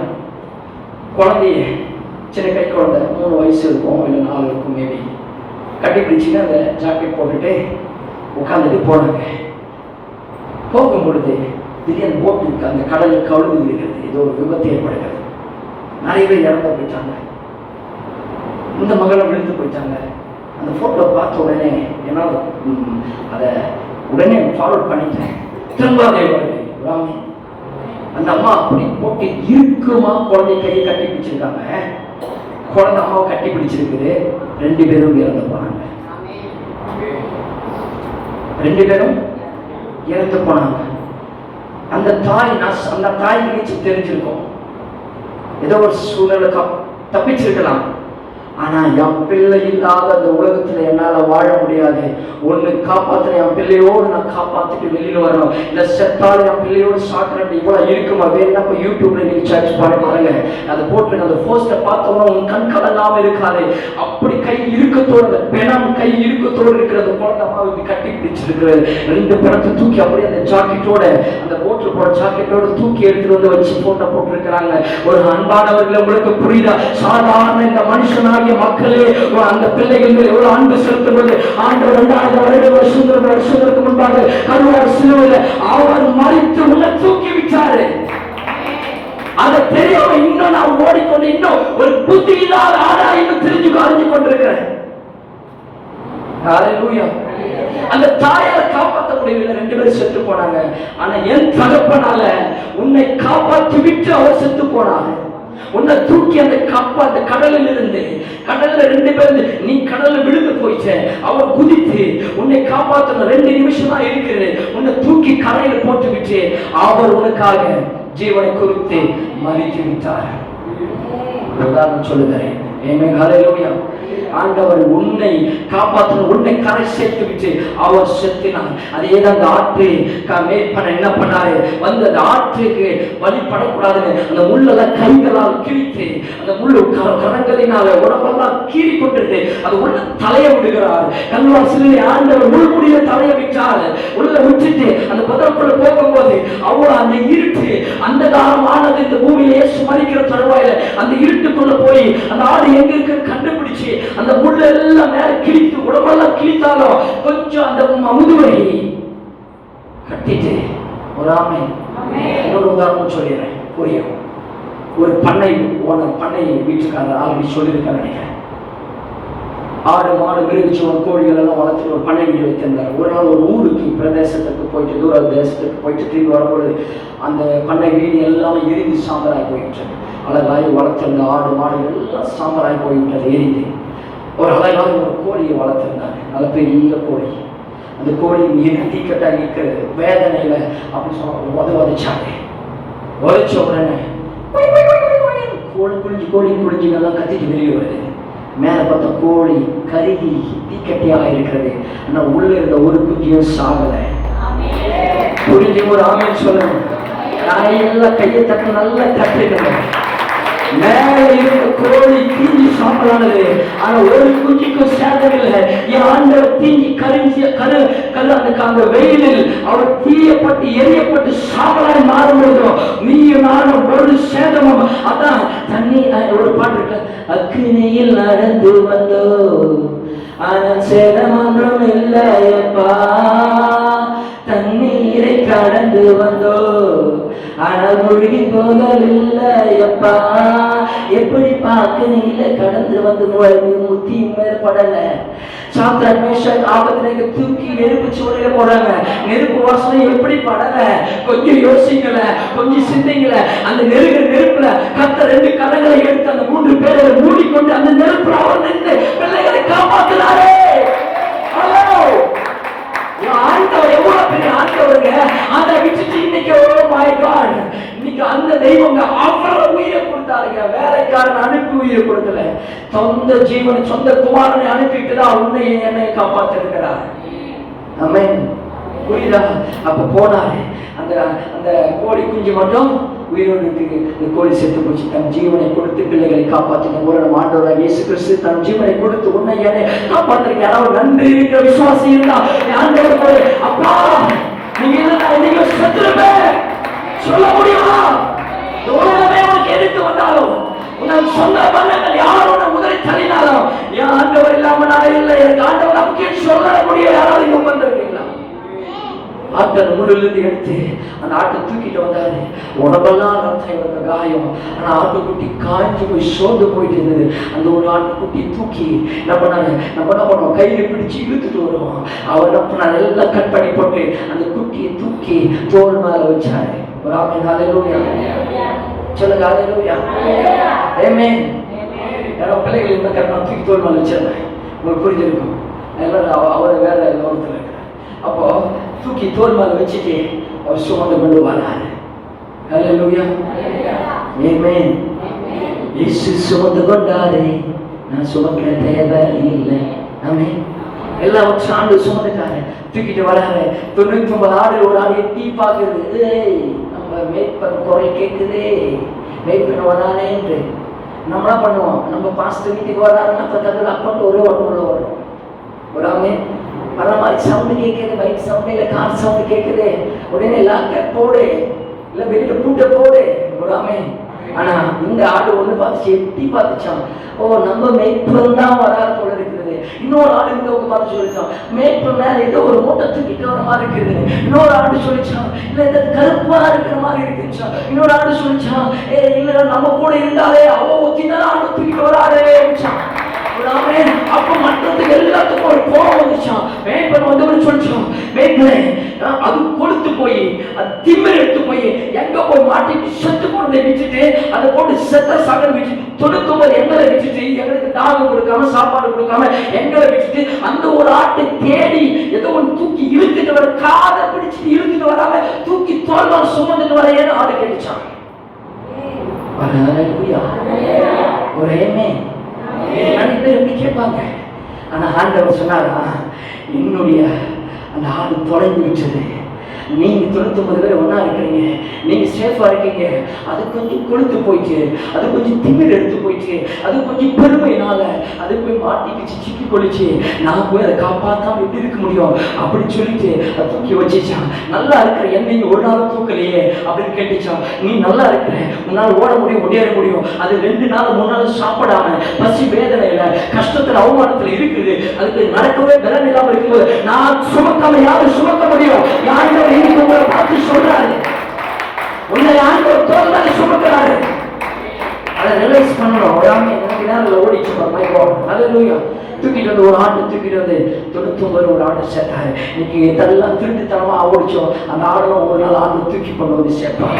Speaker 1: குழந்தைய, சின்ன கை குழந்தை, 3 வயசு இருக்கும் இல்லை 4 இருக்கும் மேபி, கட்டி பிடிச்சின்னு அந்த ஜாக்கெட் போட்டுட்டு உட்காந்துட்டு போறாங்க. போகும்பொழுது திடீர்னு போட்டு இருக்கு அந்த கடலில் கவுழ்ந்து விடுகிறது. ஏதோ ஒரு விபத்து ஏற்படுகிறது. நிறைய பேர் இறந்து போயிட்டாங்க. இந்த மகளை விழுந்து போயிட்டாங்க. அந்த போட்டோ பார்த்த உடனே என்னால் அதை உடனே ஃபார்வர்ட் பண்ணிட்டேன். திரும்பாதே வருது. அந்த அம்மா அப்படி போட்டு இருக்குமா குழந்தை கையை கட்டி பிடிச்சிருக்காங்க. குழந்தை அம்மாவை கட்டி பிடிச்சிருக்குது. 2 பேரும் இறந்து போனாங்க. 2 பேரும் இறந்து போனாங்க. அந்த தாய் நினைச்சு தெரிஞ்சிருக்கும், ஏதோ ஒரு சூழ்நிலை தப்பிச்சிருக்கலாம். ஆனா என் பிள்ளை இல்லாத அந்த உலகத்துல என்னால வாழ முடியாது. ஒண்ணு காப்பாற்ற என் பிள்ளையோடு நான் காப்பாத்திட்டு வெளியில வரணும். இல்ல செத்தாலும் என் பிள்ளையோடு சாக்குறேன். இவ்வளவு இருக்குமா? வேணா யூடியூப்ல நீங்க சர்ச் பண்ணி பாருங்க. அதை போட்டு அந்த போஸ்டை பார்த்தோம்னா உன் கண்கள் எல்லாம் இருக்காது. அப்படி கை இறுக்கத்தோடு, அந்த பிணம் கை இறுக்கத்தோடு இருக்கிறது. குழந்தை அம்மாவுக்கு கட்டி பிடிச்சிருக்கிறது. 2 பிணத்தை தூக்கி அப்படியே அந்த ஜாக்கெட்டோட, அந்த போட்டில் போட ஜாக்கெட்டோட தூக்கி எடுத்துட்டு வந்து வச்சு போட்டோ போட்டிருக்கிறாங்க. ஒரு அன்பானவர்கள், உங்களுக்கு புரியுதா? சாதாரண இந்த மனுஷனாக மக்களே அந்த பிள்ளைகள் எவ்வளவு அன்பு செலுத்துவது. ஆண்டவர் 2000 வருஷங்களுக்கு முன்பாக கல்வாரி சிலுவையில் அவர் மரித்து உள்ள தூக்கி விட்டாரு. அதை தெரியாம இன்னும் நான் ஓடிக்கொண்டு இன்னும் ஒரு புத்தி இல்லாத ஆடா இன்னும் அறிஞ்சு கொண்டிருக்கிறேன். அந்த தாயாரை காப்பாற்ற முடியவில்லை. 2 பேரும் செத்து போனாங்க. ஆனா என் தகப்பனால உன்னை காப்பாற்றி விட்டு அவர் செத்து போனார். உன்னை தூக்கி அந்த அந்த கடலில் இருந்து, கடல்ல 2 பேர் நீ கடல்ல விழுந்து போயிட்ட, அவர் குதித்து உன்னை காப்பாற்றணும். 2 நிமிஷம் தான் இருக்கிறது, உன்னை தூக்கி கரையில போட்டு விட்டு அவர் உனக்காக ஜீவனை குறித்து மறித்து விட்டார். உதாரணம் சொல்லுகிறேன். ஆமென், ஹல்லேலூயா. ஆண்டவர் உன்னை காப்பாற்றணும், உன்னை கரை சேர்த்து விட்டு அவர் செத்தினார். அதேதான் அந்த ஆற்று மேற்பன என்ன பண்ணாரு, வந்து அந்த ஆற்றுக்கு வழிபடக்கூடாதுன்னு அந்த முள்ளெல்லாம் கைகளால் கிழித்து, அந்த முள்ளு கரங்களினால உடம்பெல்லாம் கீறி கொண்டிருது, அது உள்ள தலைய விடுகிறார். கல்வாசிலே ஆண்டவர் முள்முடியில தலைய விட்டார். உள்ள விட்டுட்டு அந்த பதற்குள்ள போகும்போது அவ்வளவு அந்த இருட்டு அந்த காலமானது இந்த பூமியில இயேசு மரிக்கிற தருவாயில அந்த இருட்டுக்குள்ள போய் அந்த ஆடு எங்க இருக்கு கண்டுபிடிச்சு அந்த முள்ள எல்லாம் மேல கிழித்து உடம்பெல்லாம் கிழித்தாலும் கொஞ்சம் அந்த முதுவை கட்டிட்டு ஒரு ஆமை. இன்னொரு உதாரணம் சொல்லிடுறேன், புரியும். ஒரு பண்ணை ஓனர், பண்ணை வீட்டுக்காரர் ஆல்ரெடி சொல்லியிருக்காரு நினைக்கிறேன். ஆடு மாடு மிருகச்சோளம் கோழிகள் எல்லாம் வளர்த்து ஒரு பண்ணை வீடு வைத்திருந்தார். ஒரு நாள் ஒரு ஊருக்கு பிரதேசத்துக்கு போயிட்டு, தூர தேசத்துக்கு போயிட்டு திரும்பி வரும்பொழுது அந்த பண்ணை வீடு எல்லாம் எரிந்து சாம்பராய் போயிட்டது. அழகாய் வளர்த்திருந்த ஆடு மாடுகள் எல்லாம் சாம்பராய் போய்விட்டது, எரிந்து. ஒரு அழகாக ஒரு கோழியை வளர்த்திருந்தாங்க, நல்ல பெரிய கோழி. அந்த கோழி தீக்கட்டா இருக்கிறது, வேதனையில அப்படின்னு சொல்ல உதச்சாங்க. உதச்ச உடனே கோழி குளிஞ்சுங்கெல்லாம் கத்திட்டு வெளியே வருது. மேல பார்த்த கோழி கருகி தீக்கட்டியாக இருக்கிறது. ஆனா உள்ள இருந்த ஒரு குஞ்சியும் சாகலை. புரிஞ்சு ஒரு ஆமென் சொல்லணும். நான் எல்லாம் கையை தட்டு நல்லா தட்டுகிறேன். மேல இருந்த கோழி தீஞ்சி சாம்பலானது, ஆனா ஒரு குஞ்சிக்கும் சேதமில்லை. என் ஆண்டவர் தீஞ்சி கரிஞ்சி அந்த வெயிலில் அவர் தீயப்பட்டு எரியப்பட்டு சாம்பலாய் மாறும்போதும் நீயும் நானும் ஒரு சேதமும். அதான் தண்ணி ஒரு பாட்டு இருக்கு, அக்னியில் நடந்து வந்தோ ஆனால் சேதம் ஒன்றும் இல்லையப்பா, தண்ணீரை கடந்து வந்தோ ஆனால் மூழ்கி போகவில்லையப்பா. எப்படி பார்க்கல கடந்து வந்து முத்தி மேற்படல. சாத்ராக் மேஷாக் ஆபேத்நேகோ தூக்கி நெருப்பு சூளையில போறாங்க. நெருப்பு வாசனை எப்படி படல, கொஞ்சம் யோசிக்கல, கொஞ்சம் சிந்திக்கல. அந்த நெருப்புல கர்த்தர் 2 கரங்களை எடுத்து அந்த 3 பேரை மூடிக்கொண்டு அந்த நெருப்புல அவர் நின்று பிள்ளைகளை காப்பாற்றினாரே. ஆண்டவர் எவ்வளவு பெரிய ஆண்டவருங்க. அதை விட்டுட்டு இன்னைக்கு இன்னைக்கு அந்த தெய்வங்க அவ்வளவு உயிரை கொடுத்தாருங்க. வேலைக்காரன் அனுப்பி உயிரை கொடுக்கல, சொந்த ஜீவனை சொந்த குமாரனை அனுப்பிட்டு தான் உன்னை என்னை காப்பாற்றிருக்கிறார். ஆமென், புரியுதா? அப்ப போனாரு. அந்த அந்த கோழி குஞ்சு மட்டும் உயிரோடு இருக்கு. இந்த கோழி செத்து போச்சு. தன் ஜீவனை கொடுத்து பிள்ளைகளை காப்பாற்றின ஒரு ஆண்டவராக இயேசு கிறிஸ்து தன் ஜீவனை கொடுத்து உன்னை என்னை காப்பாற்றிருக்க. யாராவது நன்றி இருக்கிற விசுவாசி இருந்தா ஆண்டவர் அப்பா நீங்க இல்லைன்னா நீங்க செத்துருமே சொல்ல முடியுமா? உலகமே உனக்கு எதிர்த்து வந்தாலும், உன் சொந்த பந்தங்கள் யாரோட உதவி தள்ளினாலும், என் ஆண்டவர் இல்லாம நான் இல்லை, எனக்கு ஆண்டவர் நமக்கு சொல்ல முடியும். யாராவது இங்க வந்திருக்கீங்களா? ஆட்டை முள்ளிலிருந்து எடுத்து அந்த ஆட்டை தூக்கிட்டு வந்தாரு. உடம்பெல்லாம் ரத்தம், இவருக்கு காயம். ஆனா ஆட்டுக்குட்டி காய்ச்சி போய் சோர்ந்து போயிட்டு இருந்தது. அந்த ஒரு ஆட்டுக்குட்டி தூக்கி என்ன பண்ணாரு, நம்ம என்ன பண்ணுவோம், கையில பிடிச்சு இழுத்துட்டு வருவோம். அவர் என்ன பண்ணாரு, எல்லாம் கட் பண்ணி போட்டு அந்த குட்டியை தூக்கி தோல் மேல வச்சாரு. ஒரு ஆமென், ஹல்லேலூயா சொல்லுங்க, ஹல்லேலூயா ஆமென். யாரோ பிள்ளைகள் என்ன கட்டணும், தூக்கி தோல் மேல வச்சிருந்தேன். உங்களுக்கு புரிஞ்சிருக்கும். எல்லாரும் அவரை வேற ஒருத்தர் இருக்கிறார். அப்போ தூக்கி தோல் மேல வச்சுட்டு அவர் சுமந்து கொண்டு வராரு. ஹல்லேலூயா ஆமென். இயேசு சுமந்து கொண்டாரே, நான் சுமக்க தேவை இல்லை. ஆமென். எல்லாவற்றையும் ஆண்டு சுமந்துட்டாரு, தூக்கிட்டு வராரு. 99 ஆடு ஒரு ஆடு எட்டி பார்க்குது. நம்ம மேய்ப்பன் குரல் கேட்குதே, மேய்ப்பன் வரானே என்று நம்ம என்ன பண்ணுவோம், நம்ம பாஸ்டர் வீட்டுக்கு வராருன்னா பக்கத்தில் அப்பன்ட்டு ஒரே ஓட்டம் உள்ள வரும். ஒரு ஆமென். வர மாதிரி சவுண்டு கேட்குது, பைக் சவுண்டு இல்லை கார் சவுண்டு கேட்குது. உடனே எல்லாம் போடு இல்லை வெளியில பூட்டை போடு. ஒரு ஆமென். ஆனா இந்த ஆடு ஒண்ணு பார்த்துச்சு, எட்டி பார்த்துச்சான். ஓ நம்ம மேய்ப்பன் தான் வராது போல இருக்கிறது. இன்னொரு ஆடு இந்த பார்த்து சொல்லிச்சான், மேய்ப்பன் மேல ஏதோ ஒரு மூட்டை தூக்கிட்டு வர மாதிரி இருக்குது. இன்னொரு ஆடு சொல்லிச்சான், இல்ல இந்த கருப்பா இருக்கிற மாதிரி இருக்குச்சான். இன்னொரு ஆடு சொல்லிச்சான், இல்ல நம்ம கூட இருந்தாலே அவ ஒத்திதான் ஆடு தூக்கிட்டு வர ஆடவே வச்சான். அப்ப மற்றதுக்கு எல்லாத்துக்கும் ஒரு கோபம் வந்துச்சான். மேய்ப்பன் வந்து சொல்லிச்சான், மேய்ப்பனே அது கொடுத்து போய் அது திமிர் எடுத்து போய் எங்க போய் மாட்டிட்டு செத்து போன தொண்ணூத்தொன்பதை விட்டுட்டு அதை போட்டு செத்த சகல் விட்டுட்டு 99 எங்களை விட்டுட்டு எங்களுக்கு தாகம் கொடுக்காம சாப்பாடு கொடுக்காம எங்களை விட்டுட்டு அந்த ஒரு ஆட்டை தேடி ஏதோ ஒன்று தூக்கி இழுத்துட்டு வர, காதை பிடிச்சிட்டு இழுத்துட்டு வராம தூக்கி தோல்வால் சுமந்துட்டு வர ஏன்னு ஆடு கேட்டுச்சான். ஒரேமே நிறைய பேர் எப்படி கேட்பாங்க. ஆனா ஆண்டவர் சொன்னாரா, என்னுடைய அந்த ஆடு தொலைந்து விட்டது. நீங்க 99 பேர் ஒன்னா இருக்கிறீங்க, நீங்க சேஃபா இருக்கீங்க. அது கொஞ்சம் கொழுத்து போயிட்டு, அது கொஞ்சம் திமிர் எடுத்து போயிட்டு, அது கொஞ்சம் பெருமைனால அது போய் மாட்டிக்கிச்சு, சிக்கி கொளிச்சு, நான் போய் அதை காப்பாத்தாம எப்படி இருக்க முடியும் அப்படின்னு சொல்லிட்டு அதை தூக்கி வச்சிச்சான். நல்லா இருக்கிற என்னையும் ஒரு நாள் தூக்கலையே அப்படின்னு கேட்டுச்சான். நீ நல்லா இருக்கிற, உன்னால் ஓட முடியும், ஒடியாட முடியும். அது 2 நாள் 3 நாள் சாப்பிடாம பசி வேதனையில கஷ்டத்துல அவமானத்துல இருக்குது, அதுக்கு நடக்கவே பலன் இல்லாம இருக்கும்போது நான் சுமக்காம யாரும் சுமக்க முடியும்? யாரும் உங்களை பார்த்து சொல்றாரு, உன்னை ஆண்டவர் தோல்ல சுமக்கிறாரு. அதை ரியலைஸ் பண்ணணும். எனக்கு நேரம் ஓடிச்சு ஹல்லேலூயா. தூக்கிட்டு வந்து ஒரு ஆண்டு தூக்கிட்டு வந்து 99 ஒரு ஆண்டு சேர்த்தாரு. இன்னைக்கு இதெல்லாம் திருட்டுத்தனமா ஓடிச்சோம். அந்த ஆடெல்லாம் ஒரு நாள் ஆண்டு தூக்கி கொண்டு வந்து சேர்ப்பாங்க.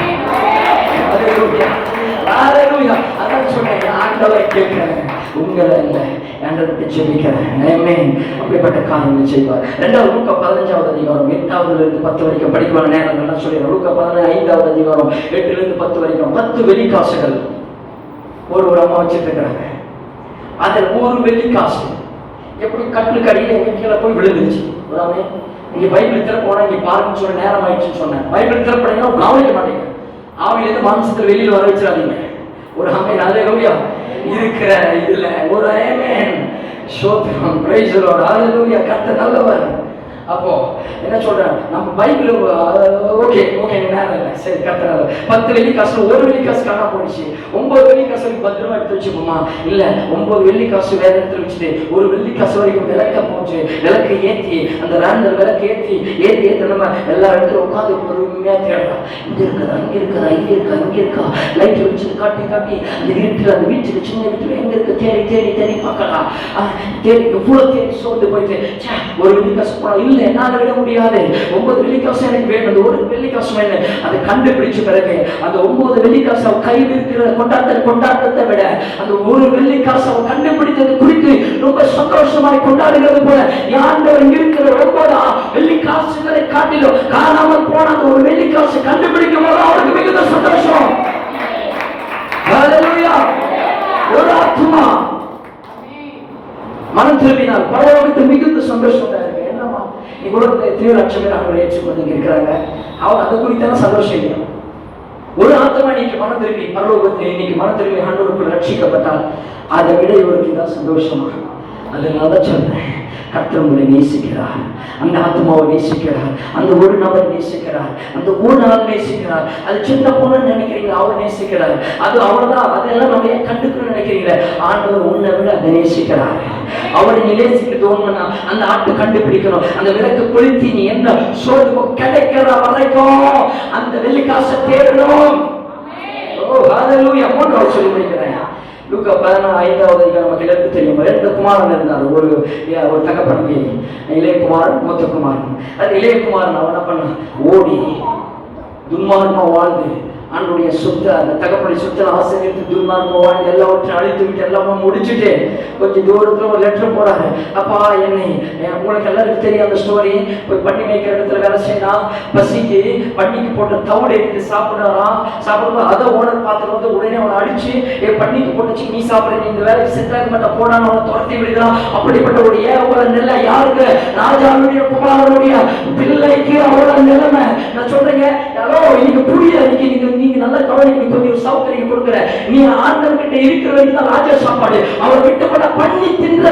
Speaker 1: அதான் சொன்னேன், ஆண்டவரை கேட்கிறேன், உங்களை இல்லை ஆண்டவர்கிட்ட ஜெபிக்கிறேன். ஆமென். அப்படிப்பட்ட காரியங்களை செய்வார். 2வது லூக்கா 15வது அதிகாரம் 8வது இருந்து 10 வரைக்கும் படிக்குவான நேரம் நல்லா சொல்லிடுறேன். லூக்கா 15வது அதிகாரம் 8 இருந்து 10 வரைக்கும் 10 வெள்ளிக்காசுகள் ஒரு அம்மா வச்சுட்டு இருக்கிறாங்க. அதில் ஒரு வெள்ளிக்காசு எப்படி கட்டுக்கு அடியில் கீழே போய் விழுந்துருச்சு. இங்க பைபிள் திறப்போனா இங்க பாருன்னு சொல்ல நேரம் ஆயிடுச்சுன்னு சொன்னேன். பைபிள் திறப்படையா கவனிக்க மாட்டேங்க. ஆவியிலிருந்து மாம்சத்தில் வெளியில் வர வச்சிடாதீங்க. ஒரு ஆமென் ஹல்லேலூயா. இருக்கிற இதுல ஒரு ஆமென் ஸ்தோத்திரம் பிரைஸ் தி லார்ட் ஹல்லேலூயா. கர்த்தர் நல்லவர். அப்போ என்ன சொல்றேன், நம்ம பைபிள் ஓகே நேரம் இல்லை, சரி கர்த்தர் 10 வெள்ளிக்காசு ஒரு வெள்ளிக்காசு காணா போயிடுச்சு. 9 வெள்ளிக்காசு பத்திரமா எடுத்து வச்சுப்போமா? இல்ல 9 வெள்ளிக்காசு வேற இடத்துல வச்சுட்டு ஒரு வெள்ளிக்காசு வரைக்கும் விளக்க போச்சு. விளக்கு ஏற்றி அந்த ரேண்டல் விளக்கு ஏற்றி நம்ம எல்லா இடத்துல உட்காந்து பொறுமையா தேடலாம். இங்க இருக்குதா, அங்க இருக்குதா, இங்க இருக்கா, இங்க இருக்கா, லைட் வச்சு காட்டி அந்த வீட்டுல அந்த வீட்டுக்கு சின்ன வீட்டுல எங்க இருக்கு தேடி பார்க்கலாம். தேடி எவ்வளவு தேடி சோர்ந்து போயிட்டு ஒரு வெள்ளிக்காசு போனா இல்ல என்னால விட முடியாது, 9 வெள்ளிக்காசு எனக்கு வேணும், அந்த ஒரு வெள்ளிக்காசு வேணும். அதை கண்டுபிடிச்ச பிறகு அந்த 9 வெள்ளிக்காசு அவ கையில் இருக்கிற கொண்டாட்டத்தை விட அந்த ஒரு வெள்ளிக்காசு அவ கண்டுபிடித்தது குறித்து ரொம்ப சந்தோஷமாய் கொண்டாடுகிறது போல ஆண்டவர் இருக்கிற 9 வெள்ளிக்காசுகளை காட்டிலும் காணாமல் போன அந்த ஒரு வெள்ளிக்காசு கண்டுபிடிக்கும் போது அவருக்கு மிகுந்த சந்தோஷம். ஹல்லேலூயா. ஒரு ஆத்துமா மனம் திரும்பினால் பரலோகத்தில் மிகுந்த சந்தோஷம் இருக்கு. என்னமா இவ்வளவு 3 லட்சம் பேர் அவங்க ஏற்றுக்கொண்டு இருக்கிறாங்க, அவங்க அதை குறித்தான சந்தோஷம் இல்லை. ஒரு ஆத்மா இன்னைக்கு மனம் திரும்பி பரலோகத்தில் இன்னைக்கு மனம் திரும்பி ஆண்டவருக்குள் ரட்சிக்கப்பட்டால் அதை விட இவருக்கு தான் சந்தோஷமா. அதனால சொல்றேன், கர்த்தர் உங்களை நேசிக்கிறார், அந்த ஆத்மாவை நேசிக்கிறார், அந்த ஒரு நபர் நேசிக்கிறார், அந்த ஒரு நாள் நேசிக்கிறார். அது சின்ன பொண்ணு நினைக்கிறீங்க, அவர் நேசிக்கிறார். அது அவ்வளவுதான், அதெல்லாம் நம்ம ஏன் கண்டுக்கணும்னு நினைக்கிறீங்களே? ஆண்டவர் உன்னை விட அதை நேசிக்கிறார். அவரை நேசிக்க தோணும்னா அந்த ஆட்டு கண்டுபிடிக்கணும். அந்த விளக்கு கொளுத்தி நீ என்ன சோறு கிடைக்கிற வரைக்கும் அந்த வெள்ளிக்காசை தேடணும். ஓ ஹல்லேலூயா. 3வது சொல்லி முடிக்கிறேன். லூக்கா 15வது அதிகாரம் நமக்கு எல்லாருக்கும் தெரியும். 2 குமாரன் இருந்தார். ஒரு தகப்பனுக்கு இளைய குமாரன், மூத்த குமாரன். அது இளைய குமாரன் அவன் என்ன பண்ண, ஓடி துன்மார்க்கமா வாழ்ந்து ஆண்டுடைய சொத்து அந்த தகப்பனுடைய சொத்தை ஆசிரியத்து துன்மார்க்கமா வாழ்ந்து எல்லாவற்றையும் அழித்து விட்டு எல்லாமே முடிச்சுட்டு கொஞ்சம் தூரத்துல ஒரு லெட்டர் போறாரு. அப்பா என்னை உங்களுக்கு எல்லாருக்கும் தெரியும் அந்த ஸ்டோரி. போய் பண்ணி வைக்கிற இடத்துல வேலை செய்யலாம், பசிக்கு பண்ணிக்கு போட்ட தவிடு எடுத்து சாப்பிடுறான். சாப்பிடும்போது அதை ஓனர் பார்த்துட்டு வந்து உடனே அவனை அடிச்சு பண்ணிக்கு போட்டுச்சு, நீ சாப்பிட, நீ இந்த வேலைக்கு செட்டாக மாட்ட போனான்னு அவனை துரத்தி விடுறான். அப்படிப்பட்ட ஒரு ஏவல நிலை யாருக்கு? ராஜாவுடைய குமாரனுடைய பிள்ளைக்கு அவ்வளோ நிலைமை. நான் சொல்றேங்க, யாரோ இன்னைக்கு புரியல, நீங்க நல்ல கவனிக்கு கொஞ்சம் சௌகரியம் கொடுக்குற, நீ ஆண்டவர் கிட்ட இருக்கிற வரைக்கும் ராஜா சாப்பாடு. அவர் விட்டு போட பண்ணி தின்ற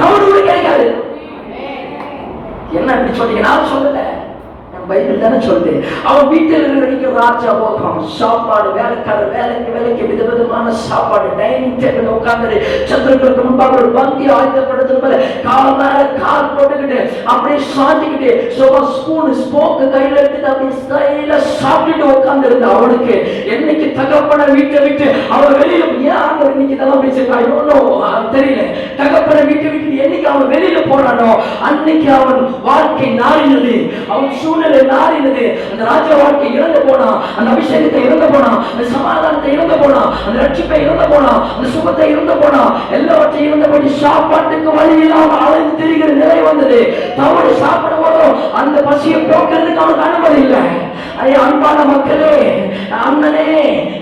Speaker 1: தவறு கிடைக்காது. என்ன அப்படி சொல்றீங்க? நான் சொல்லல, பைபிள் தானே சொல்லுது. அவன் வீட்டில் இருக்கிற ராஜா போகம் சாப்பாடு, வேலைக்கு விதவிதமான சாப்பாடு, டைனிங் டேபிள் உட்கார்ந்து சந்திரனுக்கு முன்பாக ஒரு பந்தி ஆயத்தப்படுத்துற கால் போட்டுக்கிட்டு அப்படியே சாஞ்சிக்கிட்டு ஸ்பூன் ஸ்போக்கு கையில எடுத்துட்டு அப்படியே ஸ்டைல சாப்பிட்டுட்டு உட்கார்ந்து இருந்த அவனுக்கு என்னைக்கு தகப்பன வீட்டை விட்டு அவன் வெளியில ஏன் இன்னைக்கு இதெல்லாம் பேசிருக்கான் தெரியல. தகப்பன வீட்டை விட்டு என்னைக்கு அவன் வெளியில போறானோ அன்னைக்கு அவன் வாழ்க்கை நாரினது. அவன் சூழ்நிலை கண்கள் நாரினது. அந்த ராஜ வாழ்க்கை இழந்து போனா, அந்த அபிஷேகத்தை இழந்து போனா, அந்த சமாதானத்தை இழந்து போனா, அந்த ரட்சிப்பை இழந்து போனா, அந்த சுகத்தை இழந்து போனா, எல்லாவற்றையும் இழந்தபடி சாப்பாட்டுக்கு வழி இல்லாமல் அலைந்து திரிகிற நிலை வந்தது. தவறு சாப்பிடும் போதும் அந்த பசியை போக்குறதுக்கு அவனுக்கு அனுமதி இல்லை. அன்பான மக்களே, அண்ணனே,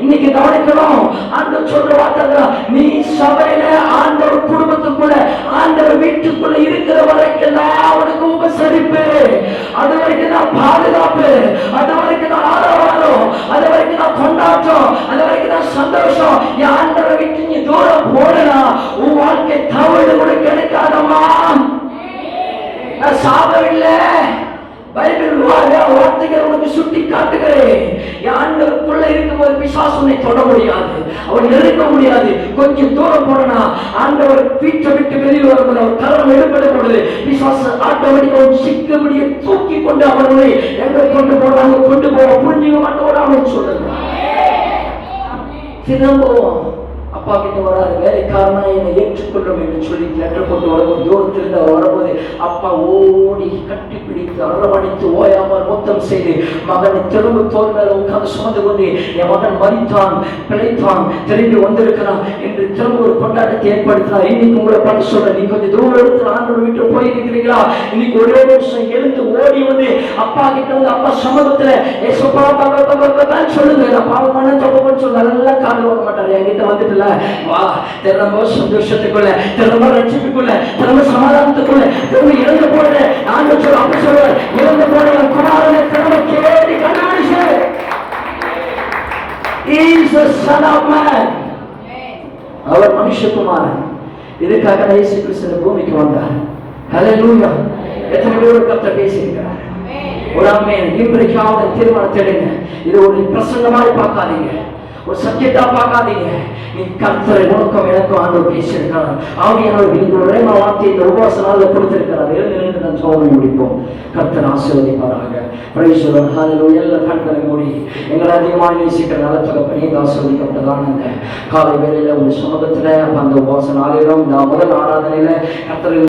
Speaker 1: இன்னைக்கு கவனிக்கணும். ஆண்டவர் சொல்ற வார்த்தை, நீ சபையில ஆண்டவர் குடும்பத்துக்குள்ள ஆண்டவர் வீட்டுக்குள்ள இருக்கிற வரைக்கும் தான் அவனுக்கு உபசரிப்பு, அது வரைக்கும் தான் பாதுகாப்பு, அது வரைக்கும் தான் ஆரவாரம், அது வரைக்கும் தான் கொண்டாட்டம், அது வரைக்கும் தான் சந்தோஷம். என் ஆண்டவரை விட்டு நீ தூரம் போடலாம், உன் வாழ்க்கை தவறு கூட கிடைக்காதம்மா. நான் சாபமில்லை, பைபிள் வார்த்தைகள் உனக்கு சுட்டி காட்டுகிறேன். ஆண்டவருக்குள்ள இருக்கும்போது பிசாசு உன்னை தொட முடியாது, அவன் நெருங்க முடியாது. கொஞ்சம் தூரம் போனா ஆண்டவர் வீட்டை விட்டு வெளியே வரும்போது அவர் கரம் எடுப்படும் பொழுது பிசாசு ஆட்டோமேட்டிக்காக சிக்கபடியை தூக்கி கொண்டு அவர்களை எங்க கொண்டு போறாங்க, கொண்டு போக புரிஞ்சுக்க மாட்டோம் அவன் சொல்லுங்க. திரும்பவும் அப்பா கிட்ட வராது, வேலைக்காரனா என்னை ஏற்றுக்கொள்ளும் என்று சொல்லி லெட்டர் போட்டு வரும்போது தூரத்திலிருந்து அவர் வரும்போது அப்பா ஓடி கட்டி பிடித்து அரவணைத்து ஓயாமல் மொத்தம் செய்து மகனை திரும்ப தோல் மேல உட்கார்ந்து சுமந்து கொண்டு என் மகன் மரித்தான், பிழைத்தான், திரும்பி வந்திருக்கிறான் என்று திரும்ப ஒரு கொண்டாட்டத்தை ஏற்படுத்தினார். இன்னைக்கு உங்களை பார்த்து சொல்றேன், நீ கொஞ்சம் தூரம் எடுத்து ஆண்டவர் வீட்டு போயிருக்கிறீங்களா? இன்னைக்கு ஒரே நிமிஷம் எழுந்து ஓடி வந்து அப்பா கிட்ட வந்து அப்பா சமூகத்துல சொல்லுங்க, நான் பாவமான தப்புன்னு சொல்ல நல்லா காது வாங்க மாட்டாரு. என்கிட்ட வந்துட்டுல வா, திரும்ப சந்தோஷத்துக்குள்ள, திரும்ப ரட்சிப்புக்குள்ள, திரும்ப சமாதானத்துக்குள்ள, திரும்ப இழந்து போன ஆண்டவர் சொல்ல அப்ப சொல்றார், இழந்து போன என் குமாரனை திரும்ப தேடி கண்டுபிடிச்சு. He is the son of man. அவர் மனுஷகுமாரன். இதுக்காக இயேசு கிறிஸ்து பூமிக்கு வந்தார். ஹல்லேலூயா. எத்தனை பேர் கர்த்தர் பேசியிருக்கிறார்? ஒரு ஆமென். இன்றைக்காவது திருமணத்தை எடுங்க. இது ஒரு பிரசங்கமாய் பார்க்காதீங்க, ஒரு சத்தியத்தா பார்க்காதீங்க. நீ கர்த்தரை நோக்கம் எனக்கும் ஆண்டவர் பேசியிருக்கிறார். ஆவியானவர் இந்த ஒரே வார்த்தையை இந்த உபவாச நாளில் கொடுத்திருக்கிறார். எழுந்து நான் சோதனை முடிப்போம். கர்த்தர் ஆசீர்வதிப்பாராக. Praise the lord. ஹல்லேலூயா. எல்லா கண்களை மூடி எங்களை அதிகமாக நேசிக்கிற நல்ல தகப்பனே, இந்த ஆசீர்வதிக்கப்பட்டதான இந்த காலை வேளையில உங்கள் சமூகத்துல அந்த உபவாச நாளிலும் இந்த முதல் ஆராதனையில கர்த்தர்